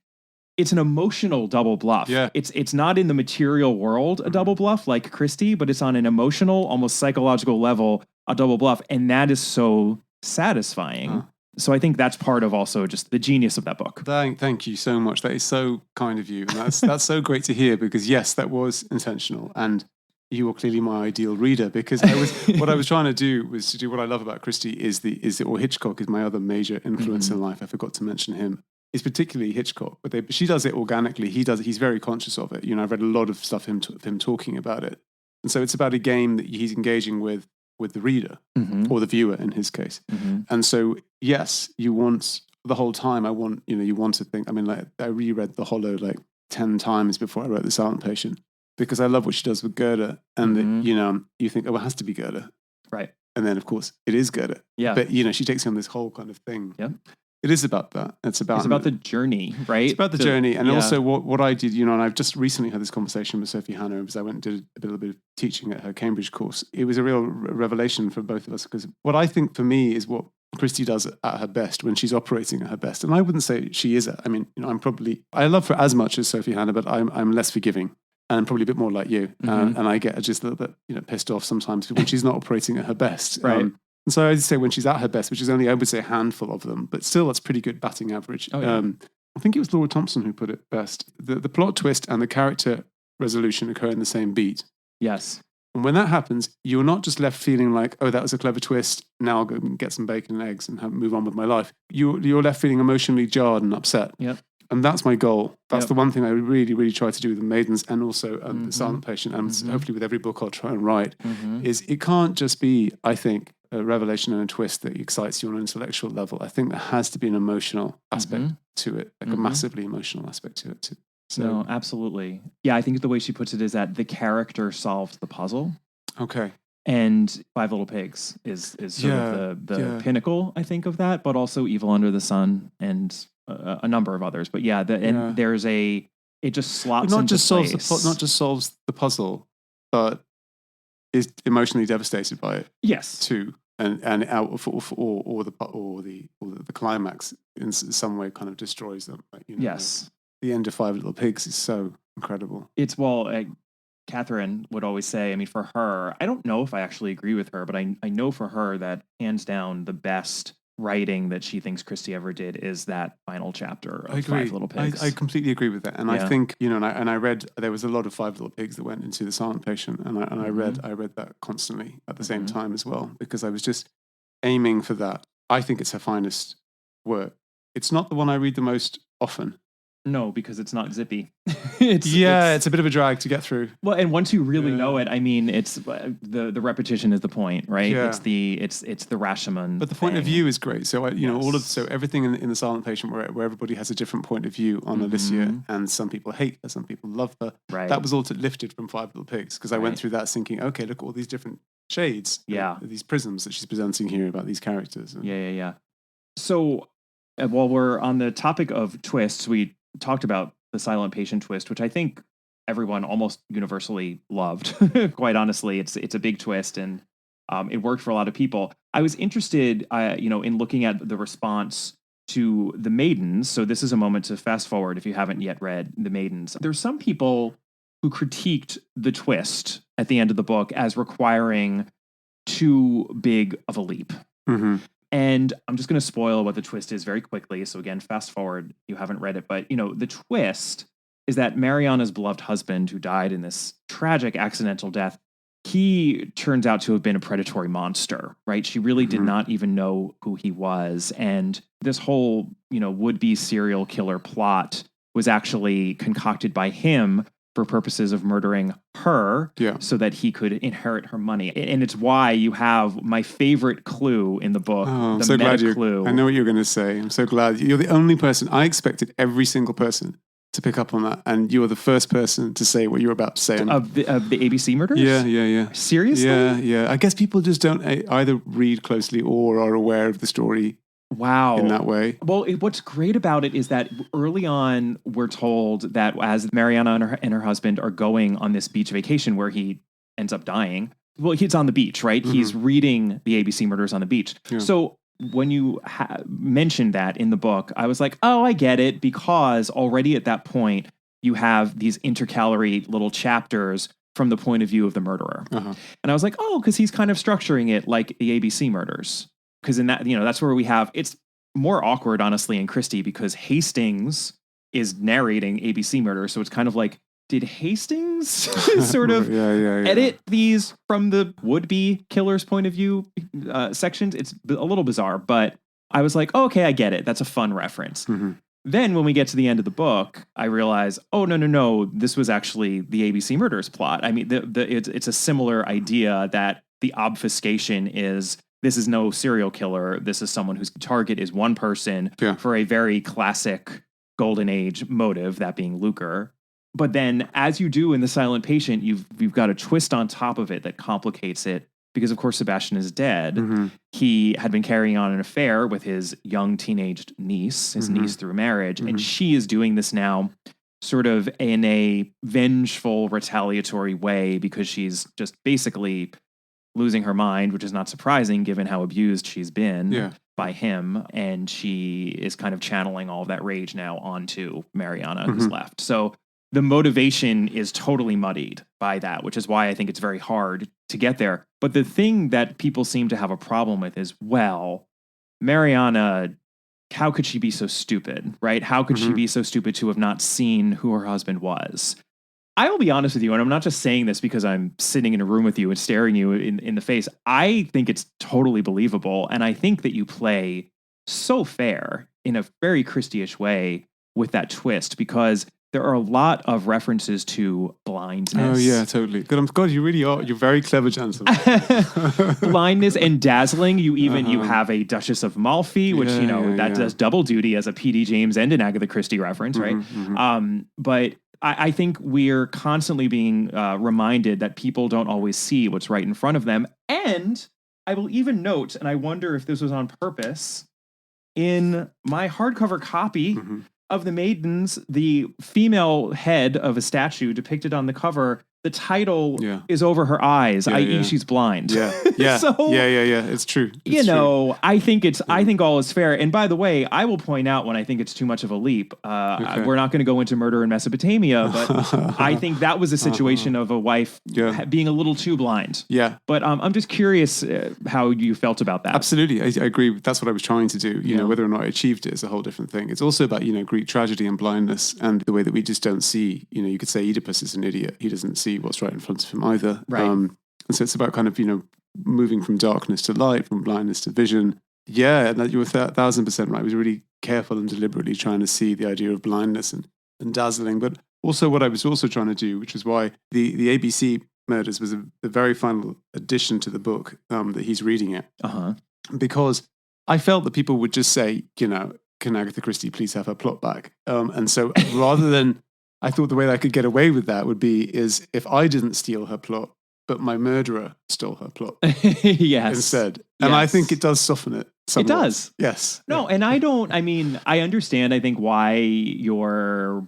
It's an emotional double bluff. Yeah. It's not in the material world a double bluff like Christie, but it's on an emotional, almost psychological level a double bluff, and that is so satisfying. So I think that's part of also just the genius of that book. Thank you so much. That is so kind of you. And that's so great to hear, because yes, that was intentional. And you were clearly my ideal reader, because what I was trying to do was to do what I love about Christie or Hitchcock is my other major influence in life. I forgot to mention him. It's particularly Hitchcock, but she does it organically. He's very conscious of it. I've read a lot of stuff of him talking about it. And so it's about a game that he's engaging with the reader or the viewer in his case. And so, yes, you want the whole time. You want to think, I reread The Hollow 10 times before I wrote The Silent Patient, because I love what she does with Gerda. And, you think, oh, it has to be Gerda. Right. And then, of course, it is Gerda. Yeah. But, she takes you on this whole kind of thing. Yeah. It is about that. It's about the journey, right? It's about the journey. And also what I did, and I've just recently had this conversation with Sophie Hannah, because I went and did a little bit of teaching at her Cambridge course. It was a real revelation for both of us, because what I think for me is what Christie does at her best when she's operating at her best. And I wouldn't say she is. I love her as much as Sophie Hannah, but I'm less forgiving. And I'm probably a bit more like you. And I get just a little bit, pissed off sometimes when she's not operating at her best. Right. And so I'd say when she's at her best, which is only, I would say, a handful of them, but still that's pretty good batting average. Oh, yeah. I think it was Laura Thompson who put it best. The plot twist and the character resolution occur in the same beat. Yes. And when that happens, you're not just left feeling like, oh, that was a clever twist. Now I'll go and get some bacon and eggs and move on with my life. You're left feeling emotionally jarred and upset. Yep. And that's my goal. That's the one thing I really, really try to do with the Maidens, and also The Silent Patient, and hopefully with every book I'll try and write, is it can't just be, I think, a revelation and a twist that excites you on an intellectual level, I think there has to be an emotional aspect to it, like a massively emotional aspect to it too. So, no, absolutely. Yeah, I think the way she puts it is that the character solved the puzzle. Okay. And Five Little Pigs is sort of the pinnacle, I think, of that, but also Evil Under the Sun and a number of others. But and there's it just slots not into just place. solves the puzzle, but is emotionally devastated by it. Yes, too, and or the climax in some way kind of destroys them. Like, yes, the end of Five Little Pigs is so incredible. It's Catherine would always say, I mean, for her, I don't know if I actually agree with her, but I know for her that hands down the best writing that she thinks Christie ever did is that final chapter of Five Little Pigs. I completely agree with that, and I think and I read there was a lot of Five Little Pigs that went into The Silent Patient, and I read that constantly at the same time as well, because I was just aiming for that. I think it's her finest work. It's not the one I read the most often. No, because it's not zippy. It's a bit of a drag to get through. Well, and once you really know it, I mean, it's the repetition is the point, right? Yeah. It's the Rashomon. But the point of view is great. So everything in the Silent Patient where everybody has a different point of view on Alicia, and some people hate her, some people love her. Right. That was all lifted from Five Little Pigs, because I went through that thinking, okay, look at all these different shades. Yeah. These prisms that she's presenting here about these characters. Yeah. So while we're on the topic of twists, we talked about the Silent Patient twist, which I think everyone almost universally loved. Quite honestly, it's a big twist, and it worked for a lot of people. I was interested, in looking at the response to the Maidens. So this is a moment to fast forward if you haven't yet read the Maidens. There's some people who critiqued the twist at the end of the book as requiring too big of a leap. Mm-hmm. And I'm just going to spoil what the twist is very quickly. So again, fast forward, you haven't read it. But, the twist is that Mariana's beloved husband, who died in this tragic accidental death, he turns out to have been a predatory monster, right? She really did not even know who he was. And this whole, would-be serial killer plot was actually concocted by him for purposes of murdering her so that he could inherit her money. And it's why you have my favorite clue in the book, I'm the so glad clue. I know what you're going to say. I'm so glad. You're the only person. I expected every single person to pick up on that, and you were the first person to say what you're about to say. Of the ABC murders? Yeah. Seriously? Yeah. I guess people just don't either read closely or are aware of the story. Wow. In that way. Well, what's great about it is that early on, we're told that as Mariana and her husband are going on this beach vacation where he ends up dying, well, he's on the beach, right? He's reading the ABC murders on the beach. Yeah. So when you mentioned that in the book, I was like, oh, I get it, because already at that point, you have these intercalary little chapters from the point of view of the murderer. And I was like, oh, because he's kind of structuring it like the ABC murders. Because in that, that's where we have, it's more awkward, honestly, in Christie, because Hastings is narrating ABC murder. So it's kind of like, did Hastings sort of edit these from the would-be killer's point of view sections? It's a little bizarre, but I was like, oh, okay, I get it. That's a fun reference. Then when we get to the end of the book, I realize, oh, no, this was actually the ABC murders plot. I mean, it's a similar idea that the obfuscation is, this is no serial killer. This is someone whose target is one person for a very classic golden age motive, that being lucre. But then, as you do in The Silent Patient, you've got a twist on top of it that complicates it, because of course Sebastian is dead. He had been carrying on an affair with his young teenaged niece, his niece through marriage, and she is doing this now sort of in a vengeful, retaliatory way, because she's just basically losing her mind, which is not surprising given how abused she's been by him. And she is kind of channeling all of that rage now onto Mariana, who's left. So the motivation is totally muddied by that, which is why I think it's very hard to get there. But the thing that people seem to have a problem with is, well, Mariana, how could she be so stupid, right? How could she be so stupid to have not seen who her husband was? I will be honest with you, and I'm not just saying this because I'm sitting in a room with you and staring you in the face. I think it's totally believable, and I think that you play so fair in a very Christie-ish way with that twist, because there are a lot of references to blindness. Oh yeah, totally. God, you really are. You're very clever, Jansen. Blindness and dazzling. You have a Duchess of Malfi, which does double duty as a P.D. James and an Agatha Christie reference, right? But I think we're constantly being reminded that people don't always see what's right in front of them. And I will even note, and I wonder if this was on purpose, in my hardcover copy of the Maidens, the female head of a statue depicted on the cover, the title is over her eyes, i.e. she's blind. Yeah. So, It's true. It's true. I think all is fair. And by the way, I will point out when I think it's too much of a leap. We're not going to go into Murder in Mesopotamia, but I think that was a situation of a wife being a little too blind. Yeah. But I'm just curious how you felt about that. Absolutely. I agree. That's what I was trying to do. You know, whether or not I achieved it is a whole different thing. It's also about, Greek tragedy and blindness and the way that we just don't see. You could say Oedipus is an idiot. He doesn't see what's right in front of him either. Right. And so it's about kind of, moving from darkness to light, from blindness to vision. Yeah, and that you were 1,000% right. I was really careful and deliberately trying to see the idea of blindness and dazzling. But also what I was also trying to do, which is why the ABC Murders was the very final addition to the book that he's reading it. Because I felt that people would just say, can Agatha Christie please have her plot back? And so rather than, I thought the way that I could get away with that is if I didn't steal her plot, but my murderer stole her plot instead. And I think it does soften it somewhat. It does. Yes. No, and I understand, I think, why you're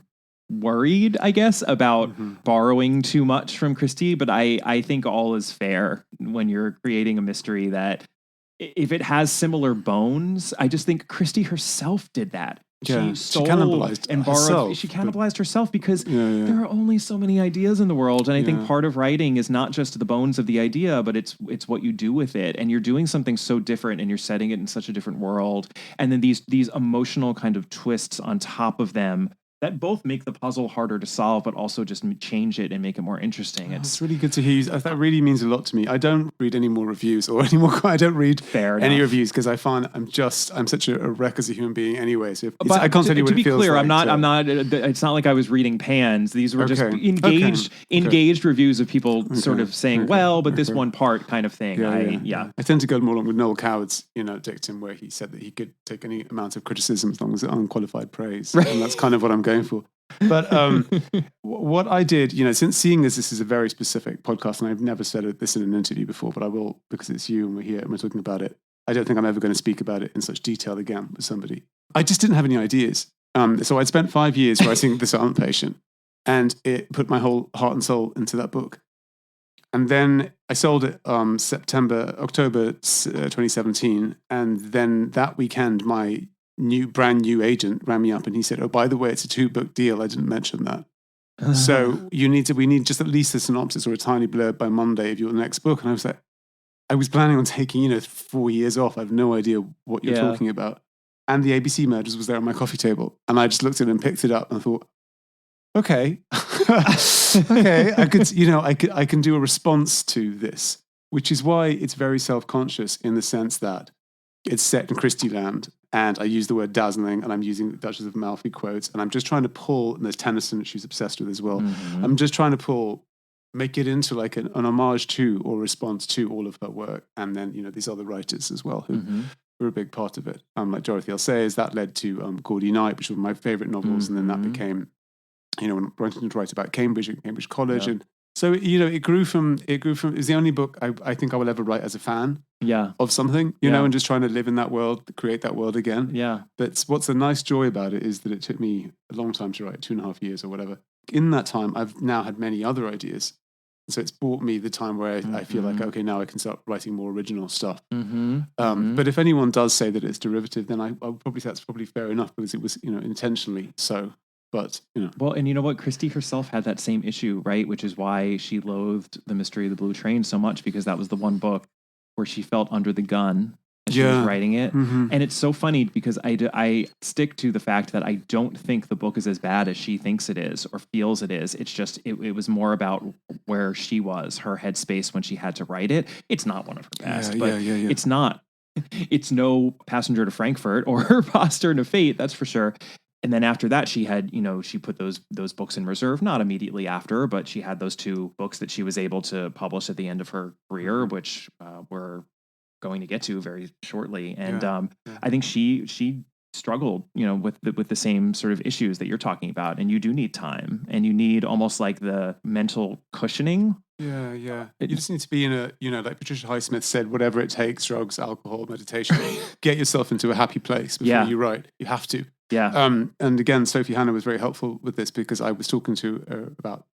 worried, I guess, about borrowing too much from Christie, but I think all is fair when you're creating a mystery that if it has similar bones, I just think Christie herself did that. Yeah, she cannibalized and borrowed. herself, she cannibalized herself because there are only so many ideas in the world, and I think part of writing is not just the bones of the idea, but it's what you do with it. And you're doing something so different, and you're setting it in such a different world, and then these emotional kind of twists on top of them that both make the puzzle harder to solve, but also just change it and make it more interesting. It's really good to hear you. That really means a lot to me. I don't read any more reviews or any more. I don't read any reviews because I find I'm such a wreck as a human being anyway. So I can't tell you what it feels like. To be clear, I'm not. It's not like I was reading pans. These were just engaged reviews of people sort of saying, but this one part kind of thing. I tend to go more along with Noel Coward's, dictum where he said that he could take any amount of criticism as long as it's unqualified praise, and that's kind of what I'm going for. But what I did, since seeing this is a very specific podcast, and I've never said this in an interview before, but I will because it's you and we're here and we're talking about it. I don't think I'm ever going to speak about it in such detail again with somebody. I just didn't have any ideas. So I'd spent 5 years writing The Silent Patient, and it put my whole heart and soul into that book. And then I sold it October 2017, and then that weekend my brand new agent rang me up and he said, "Oh, by the way, it's a 2-book deal. I didn't mention that. So we need just at least a synopsis or a tiny blurb by Monday of your next book." And I was like, I was planning on taking 4 years off. I have no idea what you're talking about. And the ABC Murders was there on my coffee table, and I just looked at it and picked it up and I thought, okay, okay, I can do a response to this, which is why it's very self-conscious in the sense that it's set in Christie land. And I use the word dazzling, and I'm using the Duchess of Malfi quotes, and I'm just trying to pull, and there's Tennyson, she's obsessed with as well. I'm just trying to make it into like an homage to or response to all of her work. And then, these other writers as well who were a big part of it. Like Dorothy L. Sayers, that led to Gaudy Night, which was one of my favorite novels. And then that became, when I wanted to write about Cambridge and Cambridge College. And so, it grew from, it's the only book I think I will ever write as a fan of something, you know, and just trying to live in that world, create that world again. Yeah. But what's the nice joy about it is that it took me a long time to write, 2.5 years or whatever. In that time, I've now had many other ideas. And so it's bought me the time where I feel like, okay, now I can start writing more original stuff. But if anyone does say that it's derivative, then I would probably say that's probably fair enough because it was, intentionally so. But, Well, and you know what? Christie herself had that same issue, right? Which is why she loathed The Mystery of the Blue Train so much, because that was the one book where she felt under the gun as she was writing it. And it's so funny because I stick to the fact that I don't think the book is as bad as she thinks it is or feels it is. It's just, it was more about where she was, her headspace when she had to write it. It's not one of her best, but it's not. It's no Passenger to Frankfurt or Posture to Fate, that's for sure. And then after that, she had, she put those books in reserve, not immediately after, but she had those 2 books that she was able to publish at the end of her career, which we're going to get to very shortly. And I think she struggled, with the same sort of issues that you're talking about. And you do need time, and you need almost like the mental cushioning. Yeah. You just need to be in a, like Patricia Highsmith said, whatever it takes, drugs, alcohol, meditation, get yourself into a happy place before you write. You have to. Yeah. And again, Sophie Hannah was very helpful with this, because I was talking to her about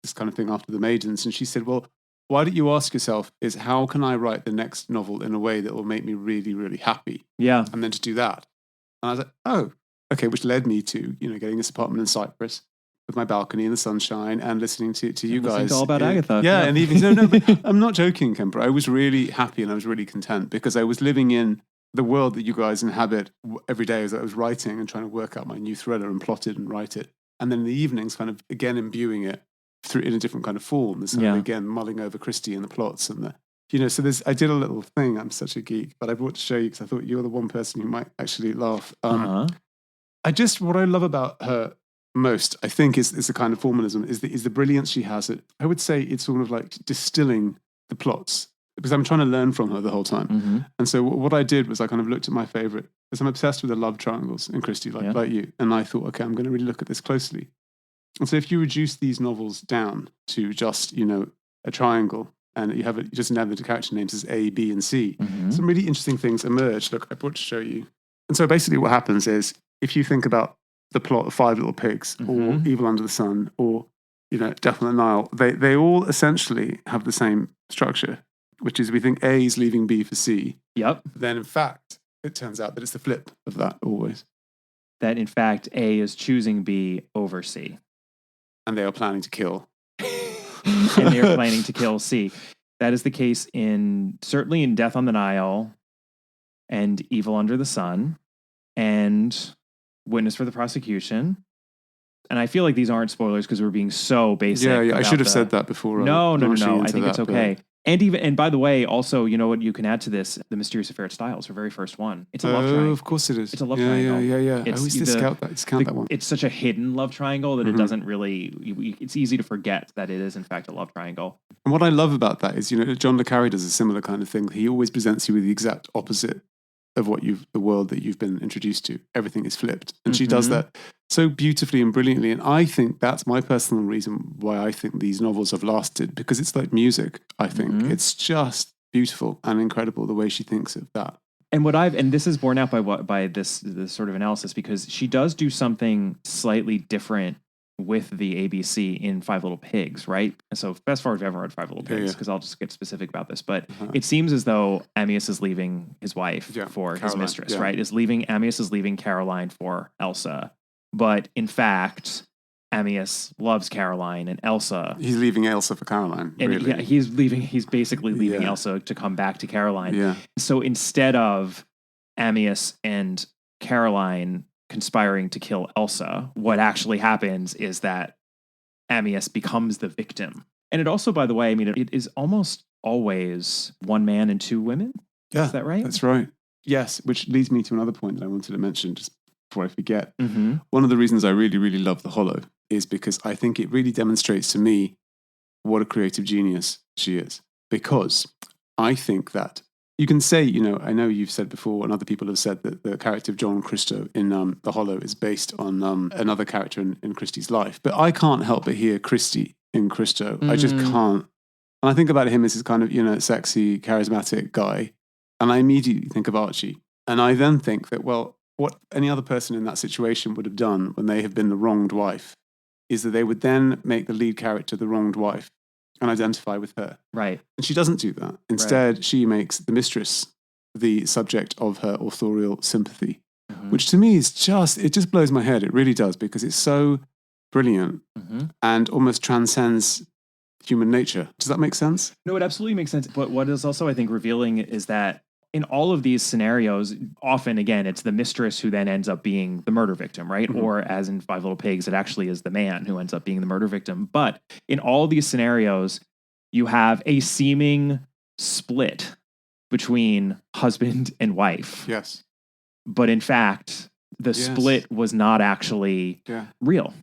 this kind of thing after the Maidens. And she said, well, why don't you ask yourself is how can I write the next novel in a way that will make me really, really happy? Yeah. And then to do that. And I was like, oh, okay, which led me to, getting this apartment in Cyprus with my balcony in the sunshine and listening to you guys. To All About Agatha. Yeah, and even, no, but I'm not joking, Kemper. I was really happy and I was really content because I was living in the world that you guys inhabit every day as I was writing and trying to work out my new thriller and plot it and write it. And then in the evenings, kind of again imbuing it through in a different kind of form. This again mulling over Christie and the plots and the, so I did a little thing. I'm such a geek, but I brought to show you because I thought you're the one person who might actually laugh. What I love about her most, I think, is the kind of formalism, is the brilliance she has. I would say it's sort of like distilling the plots, because I'm trying to learn from her the whole time. Mm-hmm. And so what I did was I kind of looked at my favorite, because I'm obsessed with the love triangles in Christie, like you. And I thought, okay, I'm going to really look at this closely. And so if you reduce these novels down to just, a triangle, and you just have the character names as A, B, and C, some really interesting things emerge. Look, I brought to show you. And so basically what happens is, if you think about the plot of Five Little Pigs, or Evil Under the Sun, or, Death on the Nile, they all essentially have the same structure, which is we think A is leaving B for C. Yep. Then in fact, it turns out that it's the flip of that always. That in fact, A is choosing B over C. And they are planning to kill. And they are planning to kill C. That is the case certainly in Death on the Nile and Evil Under the Sun and Witness for the Prosecution. And I feel like these aren't spoilers because we're being so basic. Yeah. I should have said that before. No. I think it's okay. And by the way, also, you know what you can add to this? The Mysterious Affair at Styles, her very first one. It's a love triangle. Oh, of course it is. It's a love triangle. Yeah. I always discount that one. It's such a hidden love triangle that it doesn't really, it's easy to forget that it is in fact a love triangle. And what I love about that is, John le Carré does a similar kind of thing. He always presents you with the exact opposite of the world that you've been introduced to. Everything is flipped. And she does that so beautifully and brilliantly. And I think that's my personal reason why I think these novels have lasted, because it's like music, I think. It's just beautiful and incredible the way she thinks of that. And this is borne out by this sort of analysis, because she does do something slightly different with the ABC in Five Little Pigs, right? So fast forward if you haven't read Five Little Pigs, because I'll just get specific about this, but it seems as though Ammius is leaving his wife for Caroline, his mistress, right? Ammius is leaving Caroline for Elsa, but in fact, Ammius loves Caroline and Elsa. He's leaving Elsa for Caroline. And really. He's basically leaving Elsa to come back to Caroline. Yeah. So instead of Ammius and Caroline conspiring to kill Elsa, what actually happens is that Ammius becomes the victim. And it also, by the way, it is almost always one man and two women. Yeah. Is that right? That's right. Yes, which leads me to another point that I wanted to mention just before I forget. One of the reasons I really, really love The Hollow is because I think it really demonstrates to me what a creative genius she is. Because I think that you can say, I know you've said before, and other people have said that the character of John Christo in The Hollow is based on another character in Christie's life. But I can't help but hear Christie in Christo. I just can't. And I think about him as this kind of, sexy, charismatic guy. And I immediately think of Archie. And I then think that, well, what any other person in that situation would have done when they have been the wronged wife is that they would then make the lead character the wronged wife and identify with her. Right. And she doesn't do that. Instead, she makes the mistress the subject of her authorial sympathy, which to me is it just blows my head. It really does, because it's so brilliant and almost transcends human nature. Does that make sense? No, it absolutely makes sense. But what is also, I think, revealing is that in all of these scenarios, often, again, it's the mistress who then ends up being the murder victim, right? Or as in Five Little Pigs, it actually is the man who ends up being the murder victim. But in all these scenarios, you have a seeming split between husband and wife. Yes. But in fact, the Yes. split was not actually real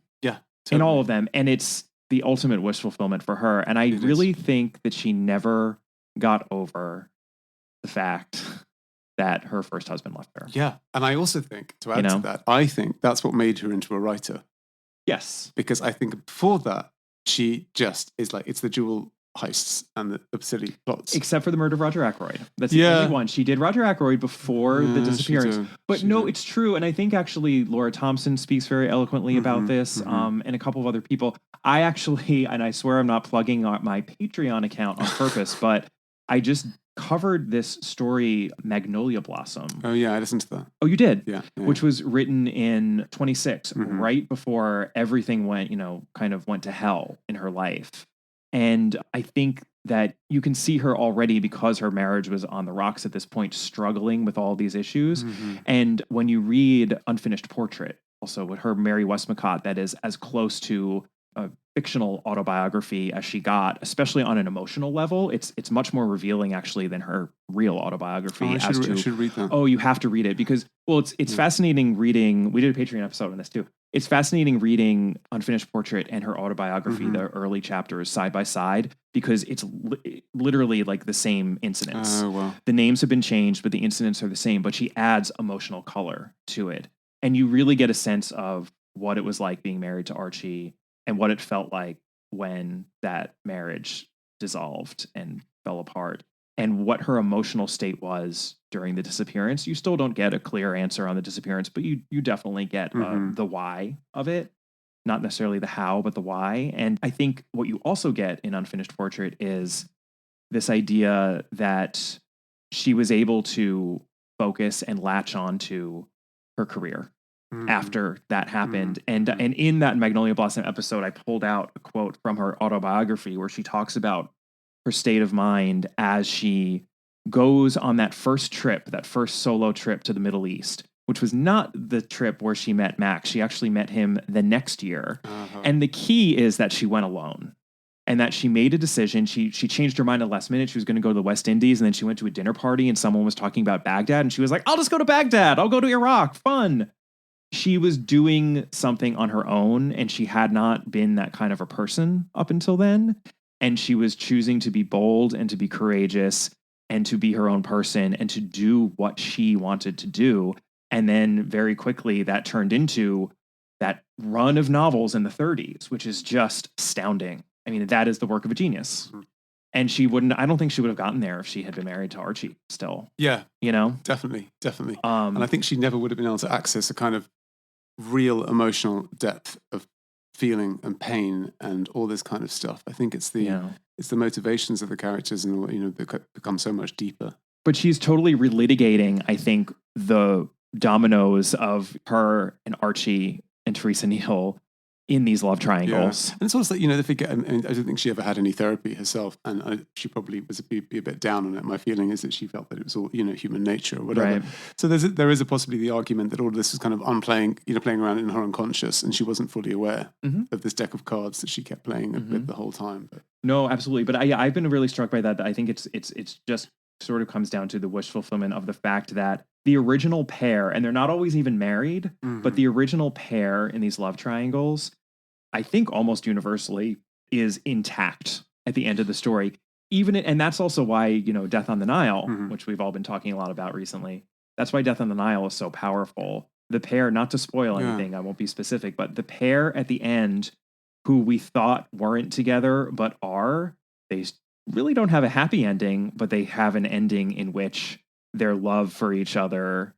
in all of them. And it's the ultimate wish fulfillment for her. And I really think that she never got over the fact that her first husband left her. Yeah. And I also think, to add to that, I think that's what made her into a writer. Yes. Because I think before that, she just is like, it's the jewel heists and the silly plots. Except for the murder of Roger Ackroyd. That's the only one. She did Roger Ackroyd before the disappearance. But it's true. And I think actually Laura Thompson speaks very eloquently about this, and a couple of other people. I actually, and I swear I'm not plugging my Patreon account on purpose, but I just covered this story, Magnolia Blossom. Oh yeah, I listened to that. Oh, you did? Yeah. Which was written in 26, right before everything went, kind of went to hell in her life. And I think that you can see her already, because her marriage was on the rocks at this point, struggling with all these issues. And when you read Unfinished Portrait, also with her Mary Westmacott, that is as close to a fictional autobiography as she got, especially on an emotional level. It's much more revealing actually than her real autobiography. I should read that. Oh, you have to read it, because it's fascinating reading. We did a Patreon episode on this too. It's fascinating reading Unfinished Portrait and her autobiography, the early chapters side by side, because it's literally like the same incidents. Oh, wow. The names have been changed, but the incidents are the same, but she adds emotional color to it. And you really get a sense of what it was like being married to Archie and what it felt like when that marriage dissolved and fell apart, and what her emotional state was during the disappearance. You still don't get a clear answer on the disappearance, but you definitely get the why of it. Not necessarily the how, but the why. And I think what you also get in Unfinished Portrait is this idea that she was able to focus and latch on to her career after that happened. And in that Magnolia Blossom episode, I pulled out a quote from her autobiography where she talks about her state of mind as she goes on that first trip, that first solo trip to the Middle East, which was not the trip where she met Max. She actually met him the next year. And the key is that she went alone, and that she made a decision. She changed her mind at the last minute. She was going to go to the West Indies, and then she went to a dinner party and someone was talking about Baghdad, and she was like, I'll just go to Baghdad. I'll go to Iraq. Fun. She was doing something on her own, and she had not been that kind of a person up until then. And she was choosing to be bold and to be courageous and to be her own person and to do what she wanted to do. And then very quickly that turned into that run of novels in the 30s, which is just astounding. I mean, that is the work of a genius. And I don't think she would have gotten there if she had been married to Archie still. Yeah. Definitely. And I think she never would have been able to access a kind of real emotional depth of feeling and pain and all this kind of stuff. I think it's the motivations of the characters and they become so much deeper. But she's totally relitigating, I think, the dominoes of her and Archie and Teresa Neal in these love triangles. And it's also like, they forget, I don't think she ever had any therapy herself, and she probably was a bit down on it. My feeling is that she felt that it was all, human nature or whatever. Right. So there is possibly the argument that all of this was kind of playing around in her unconscious, and she wasn't fully aware of this deck of cards that she kept playing with the whole time. But. No, absolutely. But I've been really struck by that. I think it's just sort of comes down to the wish fulfillment of the fact that the original pair, and they're not always even married, but the original pair in these love triangles, I think almost universally is intact at the end of the story. And that's also why, Death on the Nile, which we've all been talking a lot about recently, that's why Death on the Nile is so powerful. The pair, not to spoil anything, I won't be specific, but the pair at the end who we thought weren't together but are, they really don't have a happy ending, but they have an ending in which their love for each other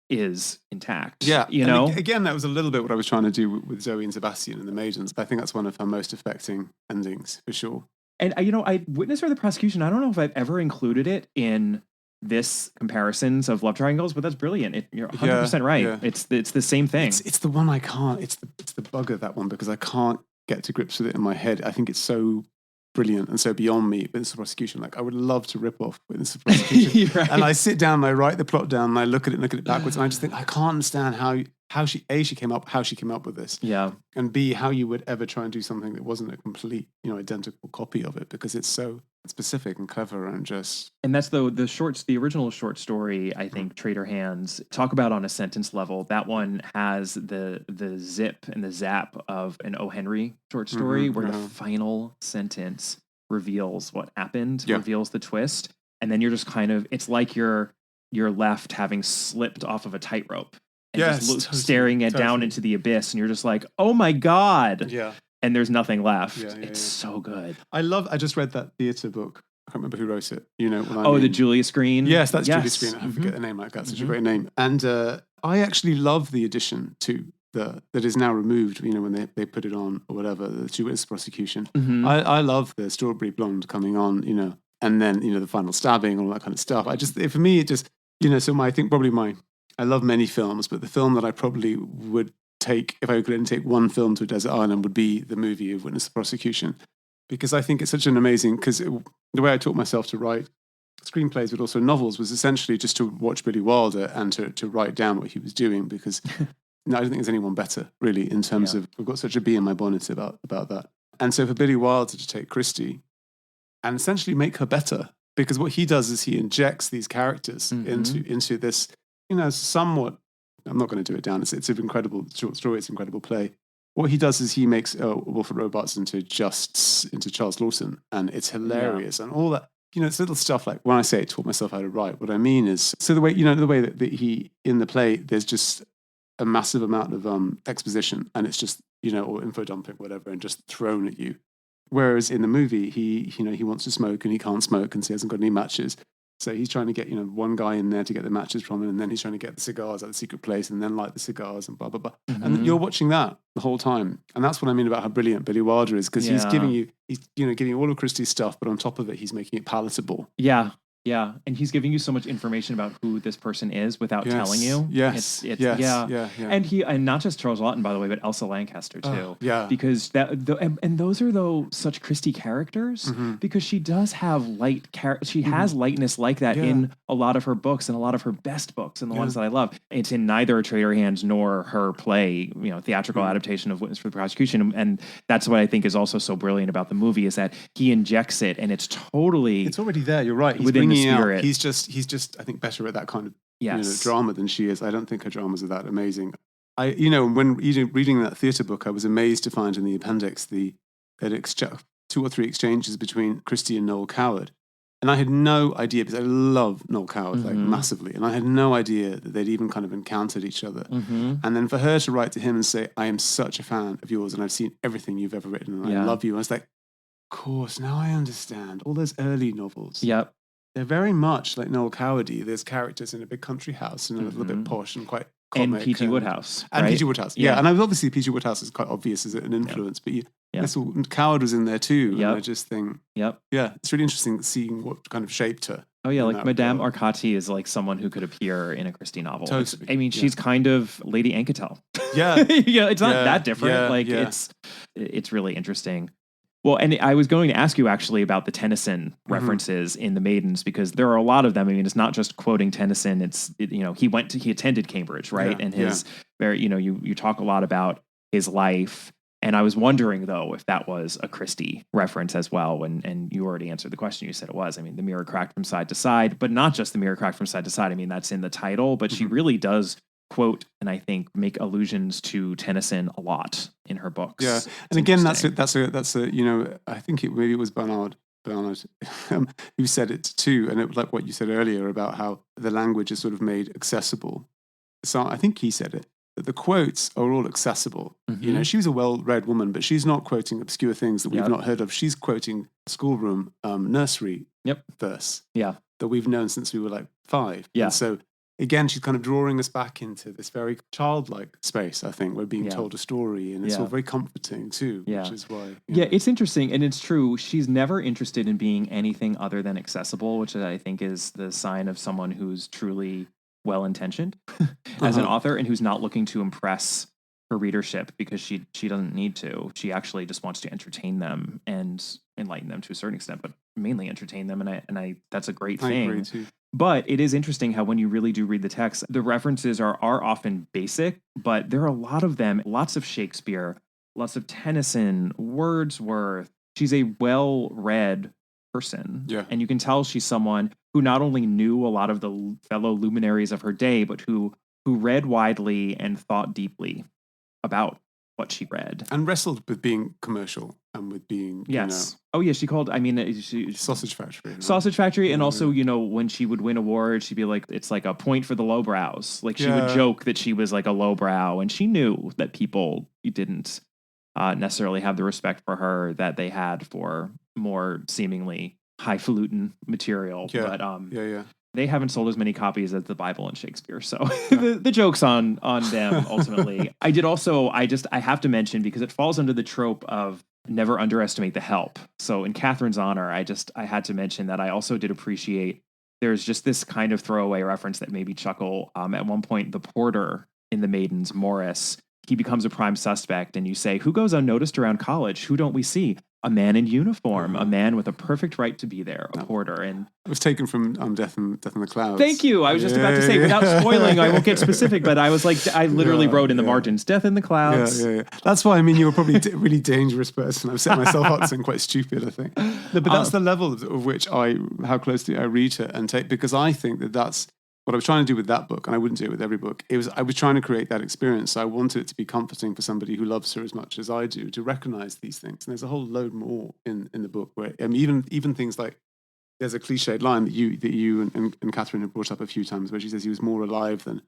is intact. Yeah. Again, that was a little bit what I was trying to do with Zoe and Sebastian and the Maidens. I think that's one of her most affecting endings for sure. And I witnessed for the prosecution. I don't know if I've ever included it in this comparisons of love triangles, but that's brilliant. You're 100% right. Yeah. It's the same thing. It's the one I can't. It's the bugger, that one, because I can't get to grips with it in my head. I think it's so brilliant and so beyond me. Witness of prosecution, I would love to rip off Witness of prosecution. Right. And I sit down and I write the plot down and I look at it backwards, and I just think I can't understand how how she came up with this, Yeah. and B, how you would ever try and do something that wasn't a complete, identical copy of it, because it's so specific and clever and just. And that's the original short story, I think, Trader Hands, talk about on a sentence level. That one has the zip and the zap of an O. Henry short story where the final sentence reveals what happened, reveals the twist. And then you're just kind of, it's like you're left having slipped off of a tightrope and just staring down into the abyss. And you're just like, oh my God. Yeah. And there's nothing left. It's so good. I just read that theater book. I can't remember who wrote it. You know what I mean? The Julius Green? Yes, that's Julius Green. I forget the name like that. Such a great name. And I actually love the addition to that is now removed, when they put it on or whatever, the two witness prosecution. I love the Strawberry Blonde coming on, and then, the final stabbing, all that kind of stuff. For me, it just, I love many films, but the film that I probably would take, if I could only take one film to a desert island, would be the movie of Witness the Prosecution, because I think it's such an amazing, because the way I taught myself to write screenplays but also novels was essentially just to watch Billy Wilder and to write down what he was doing, because I don't think there's anyone better really in terms of, I've got such a bee in my bonnet about that. And so for Billy Wilder to take Christie and essentially make her better, because what he does is he injects these characters into this, somewhat, I'm not going to do it down. It's an incredible short story. It's an incredible play. What he does is he makes Wilfred Robarts into Charles Lawson, and it's hilarious and all that. It's little stuff like, when I say it taught myself how to write, what I mean is, so the way that he, in the play, there's just a massive amount of exposition, and it's just, or info dumping, whatever, and just thrown at you. Whereas in the movie, he wants to smoke and he can't smoke, and so he hasn't got any matches. So he's trying to get, one guy in there to get the matches from him, and then he's trying to get the cigars at the secret place and then light the cigars and blah, blah, blah. And you're watching that the whole time. And that's what I mean about how brilliant Billy Wilder is, because he's giving you all of Christie's stuff, but on top of it, he's making it palatable. Yeah. Yeah. And he's giving you so much information about who this person is without telling you. Yes. And not just Charles Laughton, by the way, but Elsa Lancaster too. Because and those are such Christie characters, because she does have she has lightness like that in a lot of her books, and a lot of her best books, and the ones that I love. It's in neither Trader Hands nor her play, theatrical adaptation of Witness for the Prosecution. And that's what I think is also so brilliant about the movie, is that he injects it, and it's already there. You're right. He's within the spirit. He's just I think better at that kind of drama than she is. I don't think her dramas are that amazing. When reading that theatre book, I was amazed to find in the appendix two or three exchanges between Christie and Noel Coward. And I had no idea, because I love Noel Coward massively, and I had no idea that they'd even kind of encountered each other. And then for her to write to him and say, I am such a fan of yours, and I've seen everything you've ever written, and I love you. I was like, of course, now I understand. All those early novels. Yep. They're very much like Noel Cowardy. There's characters in a big country house and a little bit posh and quite comic. And P.G. Woodhouse. And P.G. Woodhouse. Yeah. And obviously P.G. Woodhouse is quite obvious as an influence, but Coward was in there too. And I just think, it's really interesting seeing what kind of shaped her. Oh yeah, like Madame Arcati is like someone who could appear in a Christie novel. Totally. I mean, she's kind of Lady Anketel. Yeah. It's not that different. It's really interesting. Well, and I was going to ask you actually about the Tennyson references in the Maidens, because there are a lot of them. I mean, it's not just quoting Tennyson. He attended Cambridge, right? And his very, you talk a lot about his life. And I was wondering though, if that was a Christie reference as well. And you already answered the question. You said it was. I mean, the mirror cracked from side to side, but not just the mirror cracked from side to side. I mean, that's in the title, but she really does quote and I think make allusions to Tennyson a lot in her books. Yeah, and again, that's a I think maybe it was Bernard who said it too, and it was like what you said earlier about how the language is sort of made accessible. So I think he said it, that the quotes are all accessible. She was a well-read woman, but she's not quoting obscure things that we've not heard of. She's quoting schoolroom nursery verse that we've known since we were like 5. And so again, she's kind of drawing us back into this very childlike space, I think. We're being told a story, and it's all very comforting too, which is why. It's interesting, and it's true. She's never interested in being anything other than accessible, which I think is the sign of someone who's truly well-intentioned as an author, and who's not looking to impress her readership because she doesn't need to. She actually just wants to entertain them and enlighten them to a certain extent, but mainly entertain them. And I that's a great I thing. agree too. But it is interesting how when you really do read the text, the references are often basic, but there are a lot of them, lots of Shakespeare, lots of Tennyson, Wordsworth. She's a well-read person. Yeah. And you can tell she's someone who not only knew a lot of the fellow luminaries of her day, but who read widely and thought deeply about what she read. And wrestled with being commercial and with being, Yes. Oh, yeah. She called, Sausage Factory. Right? Sausage Factory. And Yeah, also, yeah. when she would win awards, she'd be like, it's like a point for the lowbrows. Like she would Yeah. joke that she was like a lowbrow. And she knew that people didn't necessarily have the respect for her that they had for more seemingly highfalutin material. Yeah. But Yeah. they haven't sold as many copies as the Bible and Shakespeare. So the joke's on them ultimately. I have to mention, because it falls under the trope of never underestimate the help. So in Catherine's honor, I had to mention that I also did appreciate there's just this kind of throwaway reference that made me chuckle. At one point, the porter in the Maidens, Morris, he becomes a prime suspect, and you say, who goes unnoticed around college? Who don't we see? A man in uniform, a man with a perfect right to be there, a porter. And It was taken from Death in the Clouds. thank you. I was just about to say, without spoiling, I won't get specific, but I was like, I literally wrote in the margins, Death in the Clouds. Yeah. That's why, you were probably a really dangerous person. I've set myself up to something quite stupid, I think. No, but that's the level of which how closely I read her and take, because I think that's what I was trying to do with that book, and I wouldn't do it with every book. I was trying to create that experience. So I wanted it to be comforting for somebody who loves her as much as I do to recognize these things. And there's a whole load more in the book where even things like, there's a cliched line that you and Catherine have brought up a few times where she says he was more alive than,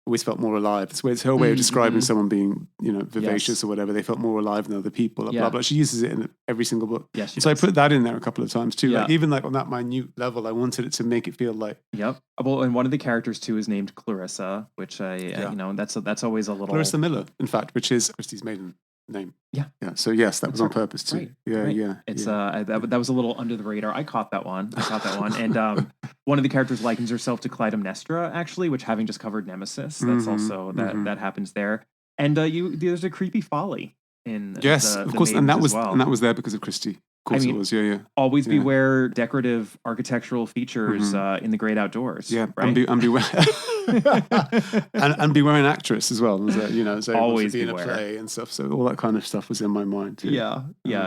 always felt more alive. It's her way of describing someone being, vivacious or whatever. They felt more alive than other people, blah, blah. She uses it in every single book. Yes, so I put that in there a couple of times too. Yeah. Like, even like on that minute level, I wanted it to make it feel like. Yep. Well, and one of the characters too is named Clarissa, which that's always a little. Clarissa Miller, in fact, which is Christie's maiden name. Yeah. So yes, that was on purpose too. Right. Yeah, right. yeah. It's yeah. that was a little under the radar. I caught that one. And one of the characters likens herself to Clytemnestra, actually, which, having just covered Nemesis, that's also that happens there. And there's a creepy folly in yes, of course, and that was there because of Christie. Of course, it was. Yeah. Always beware decorative architectural features in the great outdoors. Yeah, right? and beware. and beware an actress as well. So always be in a beware. play and stuff. So all that kind of stuff was in my mind too. Yeah.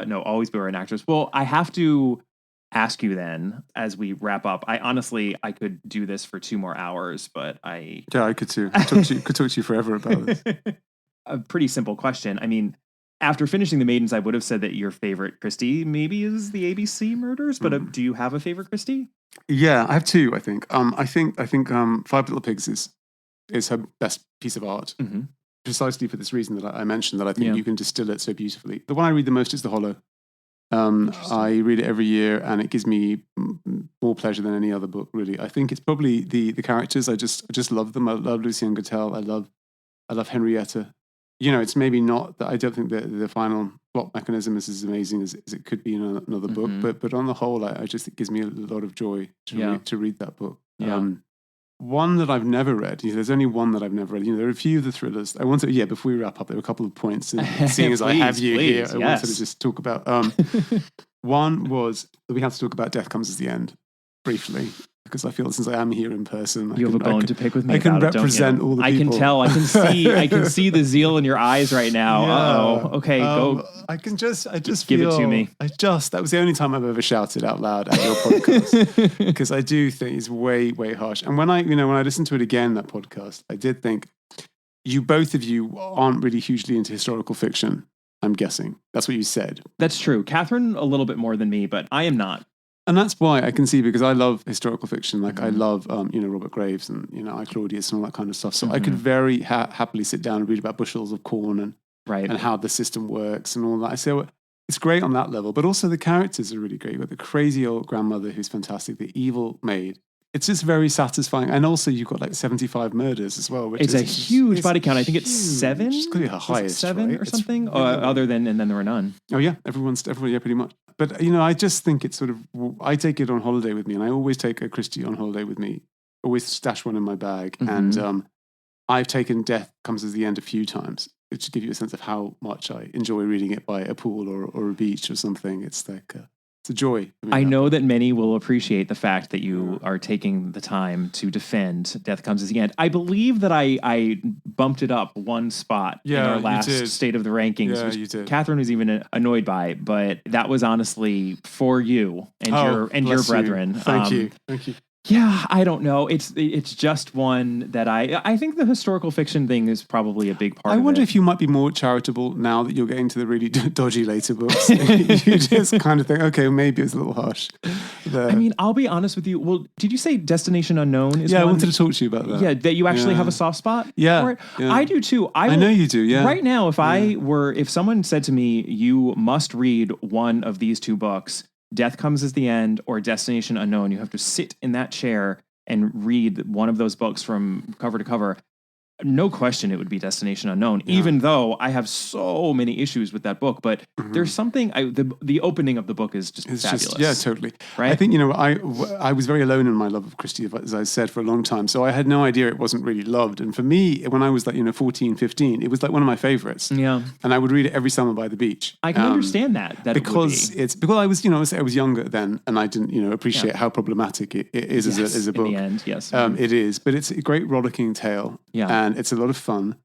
No, always beware an actress. Well, I have to ask you then, as we wrap up. I could do this for 2 more hours, but I could too. Could talk to you forever about this. A pretty simple question. I mean, after finishing The Maidens, I would have said that your favorite Christie maybe is the ABC Murders, but do you have a favorite Christie? Yeah, I have 2. I think. I think Five Little Pigs is her best piece of art, precisely for this reason that I mentioned. That I think you can distill it so beautifully. The one I read the most is The Hollow. I read it every year, and it gives me more pleasure than any other book. Really, I think it's probably the characters. I just love them. I love Lucien Gattel. I love Henrietta. It's maybe not that I don't think that the final plot mechanism is as amazing as it could be in another book, but on the whole, I just, it gives me a lot of joy to read that book. Yeah. One that I've never read. There's only one that I've never read. There are a few of the thrillers. I wanted, before we wrap up, there were a couple of points. And seeing as I have you here, I wanted to just talk about. One was that we had to talk about Death Comes at the End briefly, because I feel since I am here in person, you have a bone to pick with me. I can about represent it, don't you? all the people. I can tell. I can see the zeal in your eyes right now. Uh-oh. Okay, go. I just give feel, it to me. That was the only time I've ever shouted out loud at your podcast, because I do think it's way, way harsh. And when I listened to it again, that podcast, I did think both of you aren't really hugely into historical fiction. I'm guessing that's what you said. That's true. Catherine a little bit more than me, but I am not. And that's why I can see, because I love historical fiction. Like I love, Robert Graves and, I. Claudius and all that kind of stuff. So I could very happily sit down and read about bushels of corn and how the system works and all that. So it's great on that level, but also the characters are really great. You've got the crazy old grandmother who's fantastic, the evil maid. It's just very satisfying. And also you've got like 75 murders as well. Which it's is a huge body count. I think it's 7. It's going to be her highest, 7 right? or something, really, and then there were none. Oh yeah, everybody, pretty much. But, I just think it's sort of, I take it on holiday with me, and I always take a Christie on holiday with me, always stash one in my bag. And I've taken Death Comes at the End a few times. it should give you a sense of how much I enjoy reading it by a pool or a beach or something. It's like it's a joy. I know that many will appreciate the fact that you are taking the time to defend Death Comes at the End. I believe that I bumped it up one spot in our last State of the Rankings, yeah, which you did. Catherine was even annoyed by, but that was honestly for you and your brethren. Thank you. Yeah, I don't know. It's just one that I think the historical fiction thing is probably a big part of it. I wonder if you might be more charitable now that you're getting to the really dodgy later books. You just kind of think, okay, maybe it's a little harsh. I mean, I'll be honest with you. Well, did you say Destination Unknown is I one? wanted to talk to you about that. Yeah, that you actually have a soft spot for it? Yeah. I do too. I know you do, yeah. Right now, if someone said to me, you must read one of these two books, Death Comes at the End or Destination Unknown, you have to sit in that chair and read one of those books from cover to cover, no question it would be Destination Unknown, even though I have so many issues with that book. But there's something, the opening of the book is just fabulous. Totally. Right? I think, I was very alone in my love of Christie, as I said, for a long time. So I had no idea it wasn't really loved. And for me, when I was 14, 15, it was like one of my favorites. Yeah. And I would read it every summer by the beach. I can understand that because I was, I was younger then and I didn't, appreciate how problematic it is as a book. In the end, yes. It is, but it's a great rollicking tale. Yeah. And it's a lot of fun.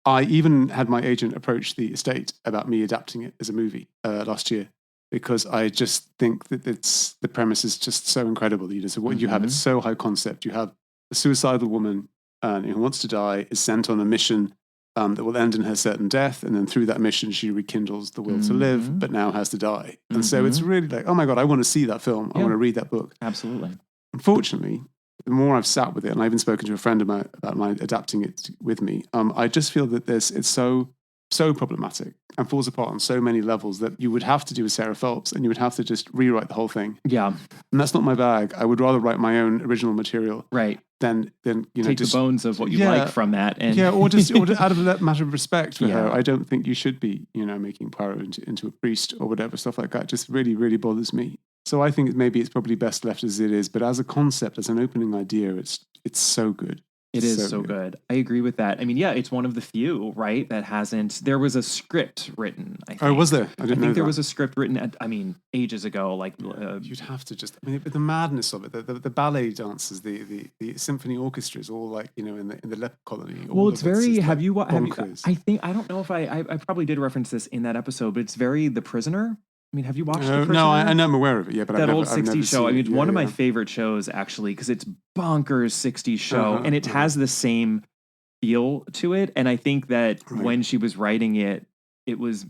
I even had my agent approach the estate about me adapting it as a movie last year because I just think that the premise is just so incredible. So what you have, it's so high concept. You have a suicidal woman who wants to die, is sent on a mission that will end in her certain death, and then through that mission she rekindles the will to live, but now has to die. And so it's really like, oh my God, I want to see that film. I want to read that book. Absolutely. Unfortunately, the more I've sat with it, and I even spoken to a friend of mine about my adapting it with me, I just feel that it's so problematic and falls apart on so many levels that you would have to do with Sarah Phelps and you would have to just rewrite the whole thing. Yeah. And that's not my bag. I would rather write my own original material. Right. Than take just, the bones of what you like from that. And or just out of that matter of respect for her, I don't think you should be, making Poirot into a priest or whatever, stuff like that. Just really, really bothers me. So I think maybe it's probably best left as it is. But as a concept, as an opening idea, it's so good. It is so good. I agree with that. I mean, it's one of the few, right, that hasn't. There was a script written, I think. Oh, was there? I think there was a script written, ages ago. Like you'd have to just. I mean, the madness of it, the ballet dances, the symphony orchestras, all like in the leper colony. Well, it's very. Have you? I think I don't know if I probably did reference this in that episode, but it's very The Prisoner. I mean, have you watched The Prisoner? No, I know I'm aware of it. Yeah, but that old '60s show. I mean, it's one of my favorite shows actually because it's bonkers '60s show, and it has the same feel to it. And I think that when she was writing it, it was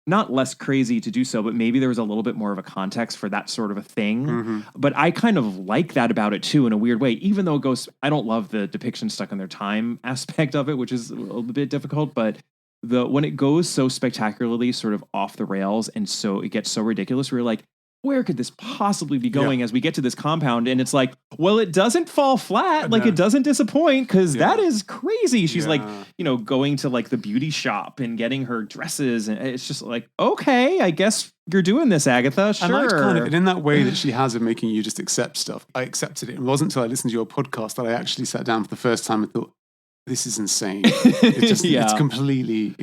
not less crazy to do so, but maybe there was a little bit more of a context for that sort of a thing. But I kind of like that about it too, in a weird way. Even though it goes, I don't love the depiction stuck in their time aspect of it, which is a little bit difficult, but. When it goes so spectacularly sort of off the rails and so it gets so ridiculous, we're like, where could this possibly be going as we get to this compound? And it's like, well, it doesn't fall flat. Like it doesn't disappoint because that is crazy. She's like, going to like the beauty shop and getting her dresses. And it's just like, okay, I guess you're doing this, Agatha. Sure. I liked kind of it in that way that she has of making you just accept stuff. I accepted it. It wasn't until I listened to your podcast that I actually sat down for the first time and thought, this is insane. It's completely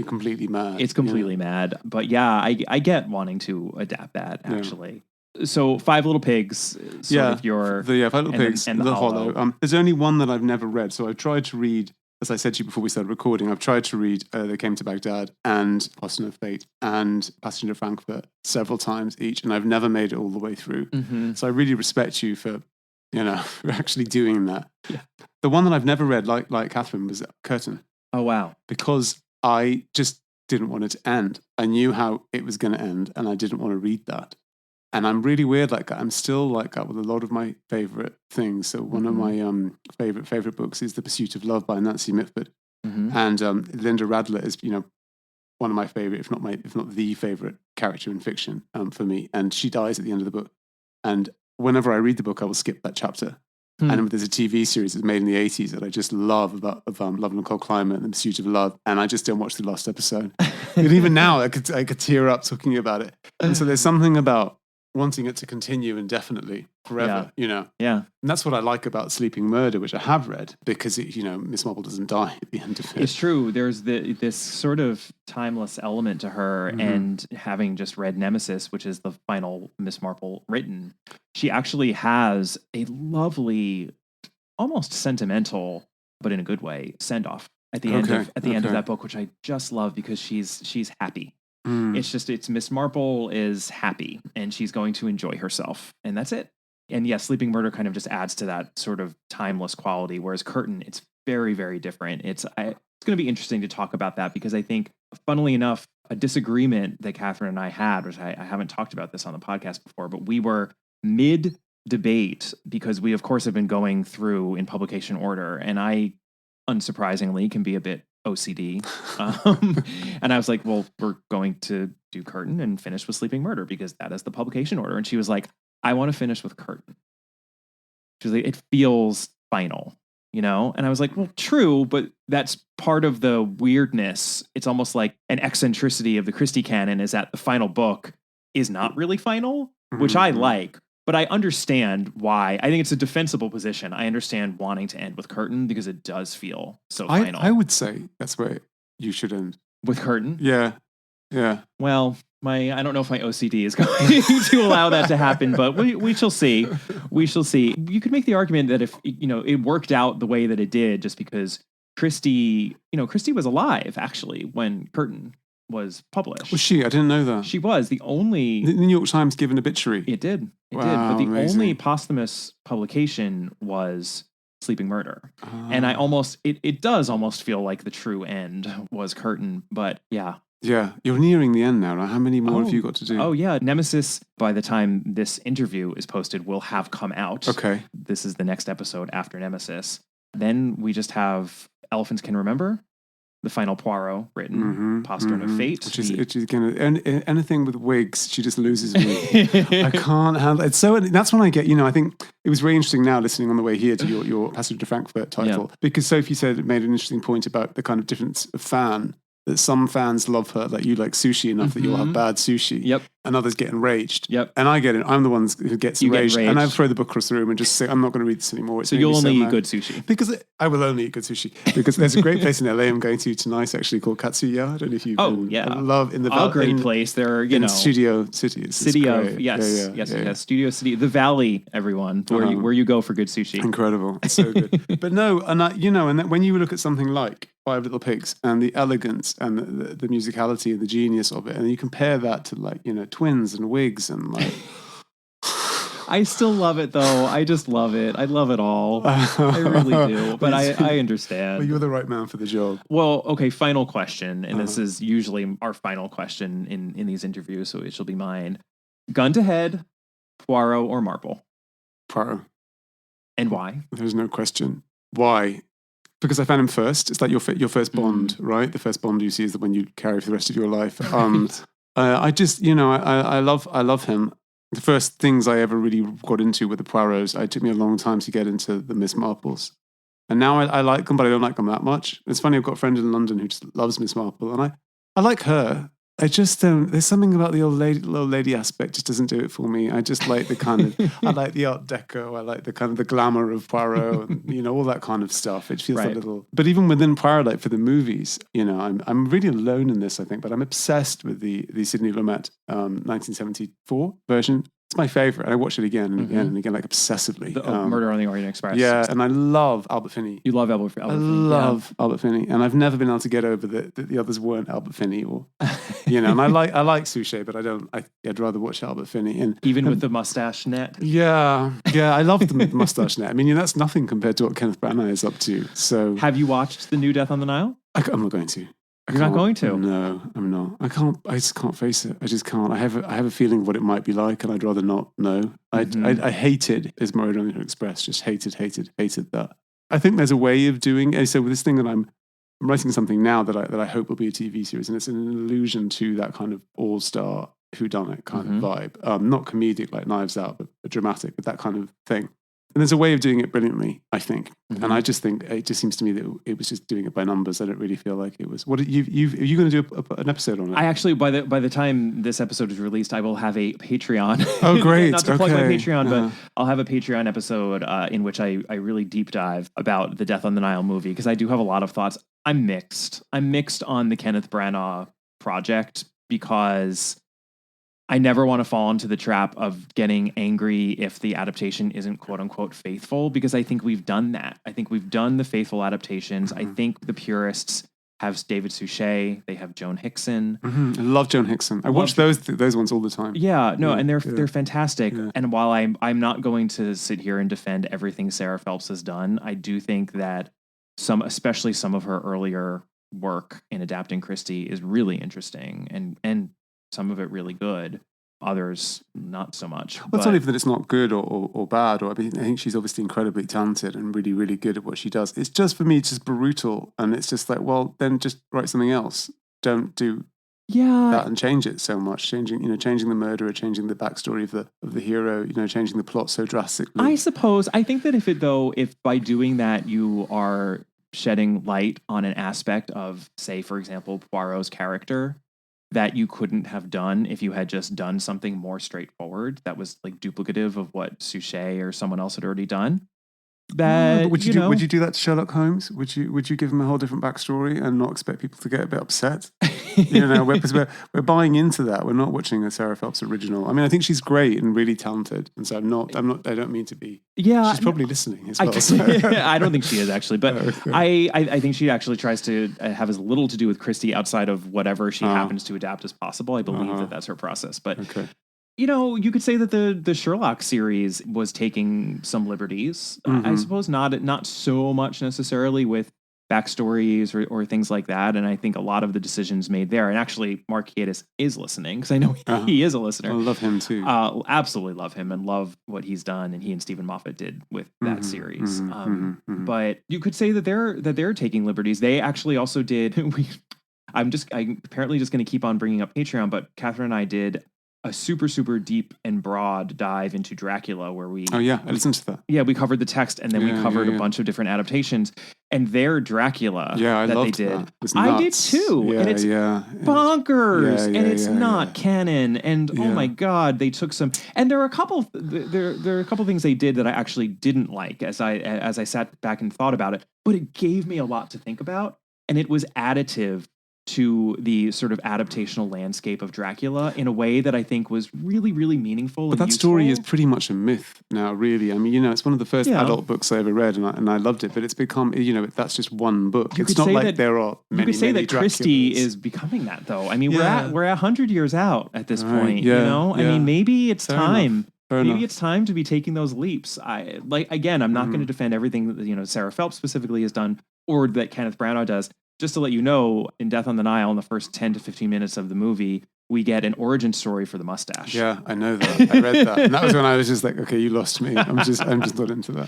mad. It's completely mad. But I get wanting to adapt that actually. So Five Little Pigs, sort of your... Five Little Pigs and The Hollow. There's only one that I've never read. So I've tried to read, as I said to you before we started recording, I've tried to read They Came to Baghdad and Postman of Fate and Passenger Frankfurt several times each, and I've never made it all the way through. So I really respect you for actually doing that. Yeah. The one that I've never read, like Catherine, was Curtain. Oh, wow. Because I just didn't want it to end. I knew how it was going to end, and I didn't want to read that. And I'm really weird like that. I'm still like that with a lot of my favorite things. So one of my favorite books is The Pursuit of Love by Nancy Mitford. And Linda Radler is, one of my favorite, if not the favorite character in fiction for me. And she dies at the end of the book. And whenever I read the book, I will skip that chapter. And there's a TV series that's made in the 80s that I just love about Love and Nicole Climate and The Pursuit of Love, and I just don't watch the last episode. But even now, I could tear up talking about it. And so there's something about wanting it to continue indefinitely forever, Yeah. And that's what I like about Sleeping Murder, which I have read, because Miss Marple doesn't die at the end of it. It's true. There's this sort of timeless element to her, and having just read Nemesis, which is the final Miss Marple written, she actually has a lovely, almost sentimental, but in a good way, send off at the end of that book, which I just love because she's happy. It's Miss Marple is happy and she's going to enjoy herself, and that's it. And yes, Sleeping Murder kind of just adds to that sort of timeless quality, whereas Curtain, it's very, very different. It's going to be interesting to talk about that, because I think, funnily enough, a disagreement that Catherine and I had, which I haven't talked about this on the podcast before, but we were mid-debate because we, of course, have been going through in publication order, and I, unsurprisingly, can be a bit OCD. And I was like, well, we're going to do Curtain and finish with Sleeping Murder because that is the publication order. And she was like, I want to finish with Curtain. She was like, it feels final, And I was like, well, true, but that's part of the weirdness. It's almost like an eccentricity of the Christie canon is that the final book is not really final, which I like. But I understand why. I think it's a defensible position. I understand wanting to end with Curtain because it does feel so final. I would say that's where you should end. With Curtain? Yeah. Well, I don't know if my OCD is going to allow that to happen, but we shall see. We shall see. You could make the argument that if, it worked out the way that it did just because Christie was alive, actually, when Curtain was published. Was she? I didn't know that. She was the only... The New York Times gave an obituary. It did. It did. Wow, But the amazing. only posthumous publication was Sleeping Murder. And I almost... It does almost feel like the true end was Curtain, but yeah. Yeah, you're nearing the end now. How many more have you got to do? Oh, yeah. Nemesis, by the time this interview is posted, will have come out. Okay. This is the next episode after Nemesis. Then we just have Elephants Can Remember, the final Poirot written, Postern of Fate. Which is again, anything with wigs, she just loses me. I can't handle it. So that's when I get, I think it was very interesting now listening on the way here to your Passage to Frankfurt title, because Sophie said it made an interesting point about the kind of difference of fan. That some fans love her, like you like sushi enough that you'll have bad sushi. Yep. And others get enraged. Yep. And I get it. I'm the one who gets enraged. And I throw the book across the room and just say, I'm not going to read this anymore. So you'll only eat good sushi. Because I will only eat good sushi. Because there's a great place in LA I'm going to tonight actually called Katsuya. I don't know if you've been. Yeah. I love in the a great place. There, in Studio City. It's great. Yes. Studio City. The Valley, everyone, where you go for good sushi. Incredible. It's so good. But no, and and then when you look at something like Five Little Pigs and the elegance and the musicality and the genius of it, and you compare that to Twins and Wigs and I still love it though. I just love it. I love it all. I really do. But I understand. Well, you're the right man for the job. Well, okay, final question. And this is usually our final question in these interviews, so it shall be mine. Gun to head, Poirot or Marple? Poirot. And why? There's no question. Why? Because I found him first. It's like your first Bond, right? The first Bond you see is the one you carry for the rest of your life. I just, I love him. The first things I ever really got into were the Poirots. It took me a long time to get into the Miss Marples. And now I like them, but I don't like them that much. It's funny, I've got a friend in London who just loves Miss Marple, and I like her. I just don't. There's something about the old lady aspect just doesn't do it for me. I just like the kind of. I like the Art Deco. I like the kind of the glamour of Poirot, and all that kind of stuff. It feels a little. But even within Poirot, like for the movies, I'm really alone in this. I think, but I'm obsessed with the Sidney Lumet 1974 version. It's my favorite. I watch it again and again and again, like obsessively. Murder on the Orient Express. Yeah, and I love Albert Finney. You love Albert Finney. I love Albert Finney, and I've never been able to get over that the others weren't Albert Finney, or And I like Suchet, but I don't. I'd rather watch Albert Finney, and even with the mustache net. Yeah, I love the mustache net. I mean, that's nothing compared to what Kenneth Branagh is up to. So, have you watched the new Death on the Nile? I'm not going to. You're not going to? No, I'm not. I can't. I just can't face it. I just can't. I have a feeling of what it might be like, and I'd rather not know. I hated Murder on the Orient Express. Just hated that. I think there's a way of doing. So with this thing that I'm writing something now that I hope will be a TV series, and it's an allusion to that kind of all-star whodunit kind of vibe. Not comedic like Knives Out, but dramatic, but that kind of thing. And there's a way of doing it brilliantly, I think. Mm-hmm. And I just think it just seems to me that it was just doing it by numbers. I don't really feel like it was. What are you going to do an episode on it? I actually, by the time this episode is released, I will have a Patreon. Oh, great! Not to plug my Okay. Patreon, but I'll have a Patreon episode in which I really deep dive about the Death on the Nile movie, because I do have a lot of thoughts. I'm mixed on the Kenneth Branagh project, because I never want to fall into the trap of getting angry if the adaptation isn't quote unquote faithful, because I think we've done that. I think we've done the faithful adaptations. I think the purists have David Suchet. They have Joan Hickson. I love Joan Hickson. I watch those ones all the time. Yeah, no, and they're fantastic. Yeah. And while I'm not going to sit here and defend everything Sarah Phelps has done, I do think that especially some of her earlier work in adapting Christie is really interesting, and some of it really good. Others not so much. Well, it's not even that it's not good or bad. I think she's obviously incredibly talented and really, really good at what she does. It's just, for me, just brutal. And it's just like, well, then just write something else. Don't do that and change it so much. Changing the murderer, changing the backstory of the hero, changing the plot so drastically. I suppose. I think that if by doing that you are shedding light on an aspect of, say, for example, Poirot's character, that you couldn't have done if you had just done something more straightforward that was like duplicative of what Suchet or someone else had already done. That would you do that to Sherlock Holmes? Would you give him a whole different backstory and not expect people to get a bit upset? We're buying into that. We're not watching a Sarah Phelps original. I mean, I think she's great and really talented, and so I don't mean to be. Yeah, she's probably listening as well. I don't think she is actually, but okay. I think she actually tries to have as little to do with Christie outside of whatever she happens to adapt as possible. I believe that that's her process, but. Okay. You could say that the Sherlock series was taking some liberties. I suppose not so much necessarily with backstories or things like that. And I think a lot of the decisions made there, and actually Michaelides is listening, because I know he is a listener. I love him too. Absolutely love him and love what he's done, and he and Stephen Moffat did with that series. But you could say that they're taking liberties. They actually also did. I'm apparently just going to keep on bringing up Patreon, but Catherine and I did a super, super deep and broad dive into Dracula, where we... Oh, yeah, I listened to that. Yeah, we covered the text, and then we covered a bunch of different adaptations. And their Dracula I that loved they did, that. I did too. Yeah, and it's bonkers, and it's not canon. And oh my God, they took some... And there are a couple... There are a couple things they did that I actually didn't like as I sat back and thought about it. But it gave me a lot to think about, and it was additive to the sort of adaptational landscape of Dracula in a way that I think was really, really meaningful. But that story is pretty much a myth now, really. I mean, it's one of the first adult books I ever read, and I loved it. But it's become, that's just one book. It's not like there are many. You could say that Christie Draculas. is becoming that, though. I mean, we're 100 years out at this point. I mean, maybe it's Fair time. enough. Maybe it's time to be taking those leaps. I'm not going to defend everything that Sarah Phelps specifically has done, or that Kenneth Branagh does. Just to let you know, in Death on the Nile, in the first 10 to 15 minutes of the movie, we get an origin story for the mustache. Yeah, I know that. I read that. And that was when I was just like, okay, you lost me. I'm just not into that.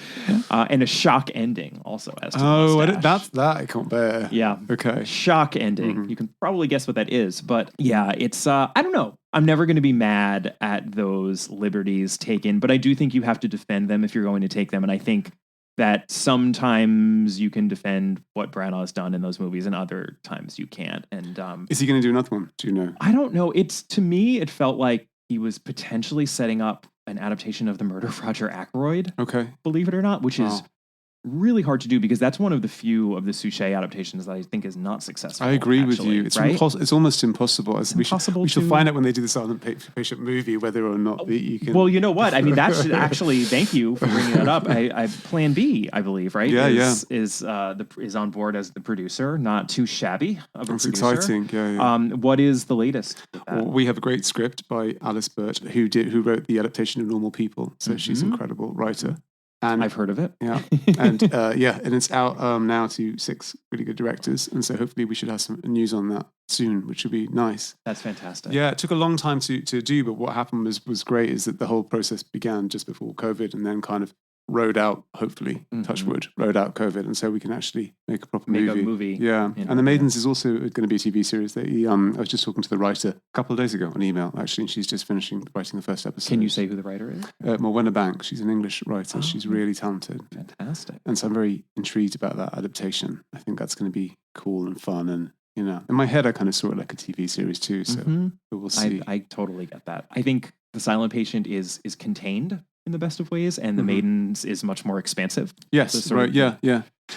And a shock ending also as to the mustache. That I can't bear. Yeah. Okay. Shock ending. You can probably guess what that is. But yeah, it's, I don't know. I'm never going to be mad at those liberties taken, but I do think you have to defend them if you're going to take them. And I think that sometimes you can defend what Branagh has done in those movies, and other times you can't. And is he going to do another one? Do you know? I don't know. To me, it felt like he was potentially setting up an adaptation of The Murder of Roger Ackroyd. Okay, believe it or not, which is really hard to do, because that's one of the few of the Suchet adaptations that I think is not successful. I agree with you. It's right? It's almost impossible. It's impossible. We shall find out when they do the Silent Patient movie whether or not you can. Well, you know what? I mean, that should actually. Thank you for bringing that up. I Plan B, I believe, right? Is on board as the producer. Not too shabby of a That's producer. exciting. Yeah. What is the latest? Well, we have a great script by Alice Burt, who wrote the adaptation of Normal People. So she's an incredible writer. And I've heard of it. Yeah. And and it's out now to 6 really good directors. And so hopefully we should have some news on that soon, which would be nice. That's fantastic. Yeah, it took a long time to do, but what happened was great is that the whole process began just before COVID, and then kind of rode out, hopefully, touch wood, rode out COVID, and so we can actually make a proper movie. Yeah, and The Maidens is also going to be a TV series. I was just talking to the writer a couple of days ago on email, actually, and she's just finishing writing the first episode. Can you say who the writer is? Morwenna Banks. She's an English writer. She's really talented. Fantastic. And so I'm very intrigued about that adaptation. I think that's going to be cool and fun, and in my head, I kind of saw it like a TV series too. So we'll see. I totally get that. I think The Silent Patient is contained in the best of ways, and The Maidens is much more expansive. Yes, right. Yeah.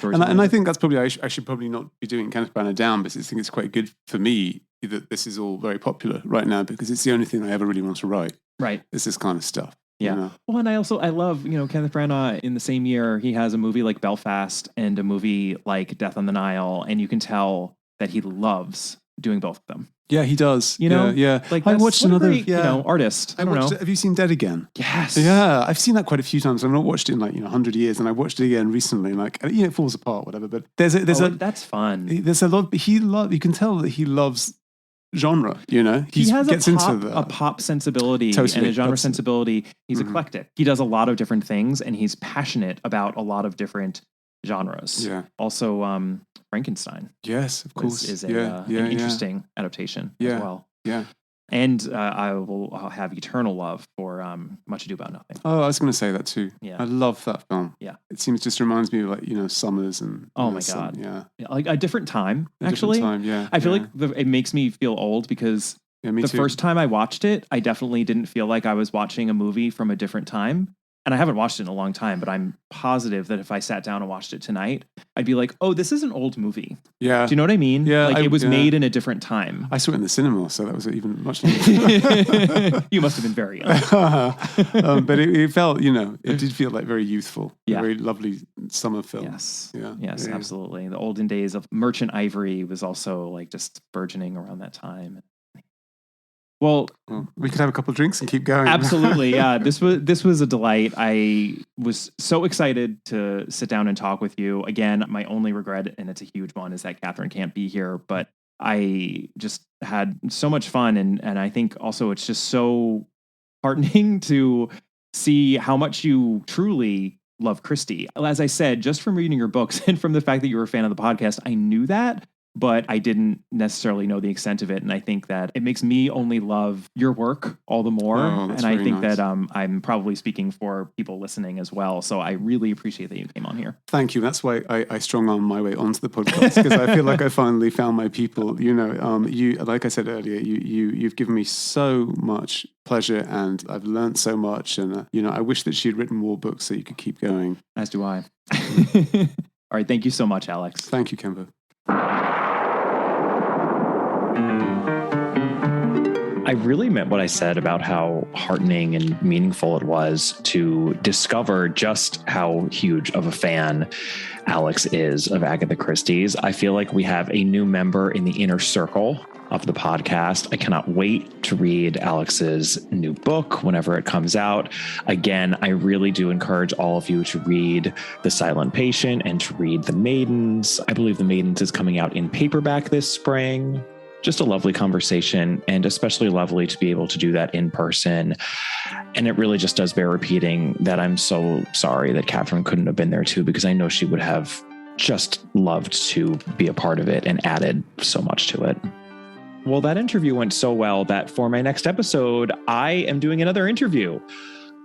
And I think that's probably, I should probably not be doing Kenneth Branagh down, but I think it's quite good for me that this is all very popular right now, because it's the only thing I ever really want to write. Right. It's this kind of stuff. Yeah. You know? Well, and I love, Kenneth Branagh. In the same year, he has a movie like Belfast and a movie like Death on the Nile, and you can tell that he loves doing both of them. Yeah, he does. Yeah. Like, I watched another great, artist. I don't know. Have you seen Dead Again? Yes. Yeah, I've seen that quite a few times. I've not watched it in 100 years, and I watched it again recently. It falls apart, whatever. But that's fun. There's a lot. You can tell that he loves genre. He has gets a pop sensibility and a genre sensibility. He's eclectic. He does a lot of different things, and he's passionate about a lot of different genres. Yeah. Also, Frankenstein. Yes, of course. Is an interesting adaptation as well. Yeah. And I'll have eternal love for Much Ado About Nothing. Oh, I was going to say that too. Yeah. I love that film. Yeah. It just reminds me of Summers and... Oh my God. Yeah. Like a different time, actually. Different time, yeah. I feel like it makes me feel old because the first time I watched it, I definitely didn't feel like I was watching a movie from a different time. And I haven't watched it in a long time, but I'm positive that if I sat down and watched it tonight, I'd be like, oh, this is an old movie. Yeah. Do you know what I mean? Yeah. Like it was made in a different time. I saw it in the cinema, so that was even much longer. You must have been very young. But it felt, it did feel like very youthful. Yeah. A very lovely summer film. Yes. Yeah. Yes, absolutely. The olden days of Merchant Ivory was also like just burgeoning around that time. Well, we could have a couple of drinks and keep going. Absolutely, yeah. This was a delight. I was so excited to sit down and talk with you. Again, my only regret, and it's a huge one, is that Catherine can't be here. But I just had so much fun, and I think also it's just so heartening to see how much you truly love Christie. As I said, just from reading your books and from the fact that you were a fan of the podcast, I knew that. But I didn't necessarily know the extent of it. And I think that it makes me only love your work all the more. And I think that I'm probably speaking for people listening as well. So I really appreciate that you came on here. Thank you. That's why I strong arm my way onto the podcast, because I feel like I finally found my people. You, like I said earlier, you've given me so much pleasure, and I've learned so much. And, I wish that she'd written more books so you could keep going. As do I. All right. Thank you so much, Alex. Thank you, Kemba. I really meant what I said about how heartening and meaningful it was to discover just how huge of a fan Alex is of Agatha Christie's. I feel like we have a new member in the inner circle of the podcast. I cannot wait to read Alex's new book whenever it comes out. Again, I really do encourage all of you to read The Silent Patient and to read The Maidens. I believe The Maidens is coming out in paperback this spring. Just a lovely conversation, and especially lovely to be able to do that in person. And it really just does bear repeating that I'm so sorry that Catherine couldn't have been there too, because I know she would have just loved to be a part of it and added so much to it. Well, that interview went so well that for my next episode, I am doing another interview.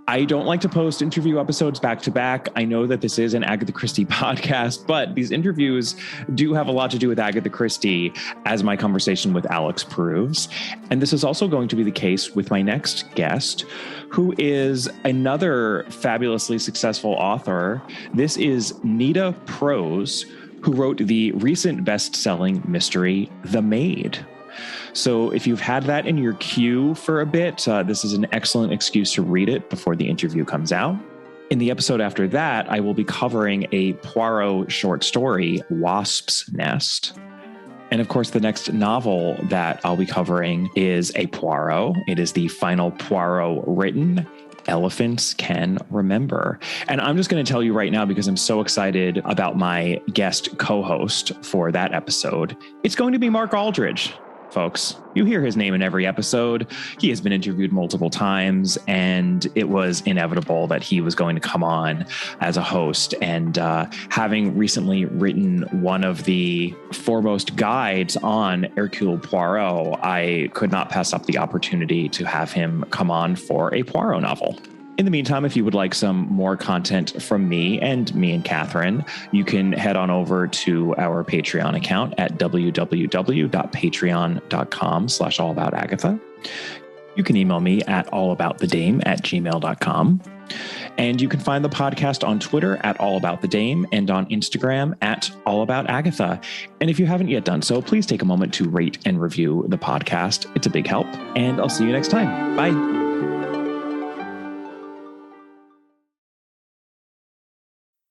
I don't like to post interview episodes back to back. I know that this is an Agatha Christie podcast, but these interviews do have a lot to do with Agatha Christie, as my conversation with Alex proves. And this is also going to be the case with my next guest, who is another fabulously successful author. This is Nita Prose, who wrote the recent best-selling mystery, The Maid. So if you've had that in your queue for a bit, this is an excellent excuse to read it before the interview comes out. In the episode after that, I will be covering a Poirot short story, Wasp's Nest. And of course, the next novel that I'll be covering is a Poirot. It is the final Poirot written. Elephants Can Remember. And I'm just going to tell you right now, because I'm so excited about my guest co-host for that episode. It's going to be Mark Aldridge. folks. You hear his name in every episode. He has been interviewed multiple times, and it was inevitable that he was going to come on as a host. And having recently written one of the foremost guides on Hercule Poirot, I could not pass up the opportunity to have him come on for a Poirot novel. In the meantime, if you would like some more content from me and Catherine, you can head on over to our Patreon account at www.patreon.com/allaboutagatha. You can email me at allaboutthedame@gmail.com. And you can find the podcast on Twitter at allaboutthedame and on Instagram at allaboutagatha. And if you haven't yet done so, please take a moment to rate and review the podcast. It's a big help. And I'll see you next time. Bye.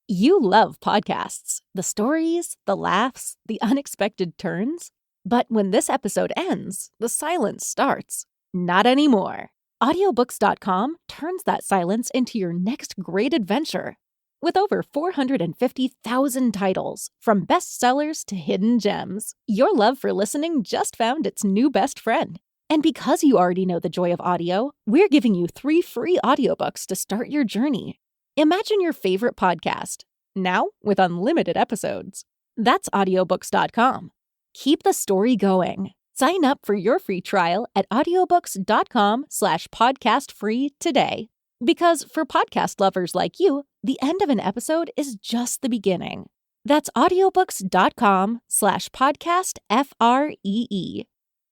You love podcasts, the stories, the laughs, the unexpected turns. But when this episode ends, the silence starts. Not anymore. Audiobooks.com turns that silence into your next great adventure. With over 450,000 titles, from bestsellers to hidden gems, your love for listening just found its new best friend. And because you already know the joy of audio, we're giving you 3 free audiobooks to start your journey. Imagine your favorite podcast, now with unlimited episodes. That's audiobooks.com. Keep the story going. Sign up for your free trial at audiobooks.com/podcastfree today. Because for podcast lovers like you, the end of an episode is just the beginning. That's audiobooks.com/podcastfree.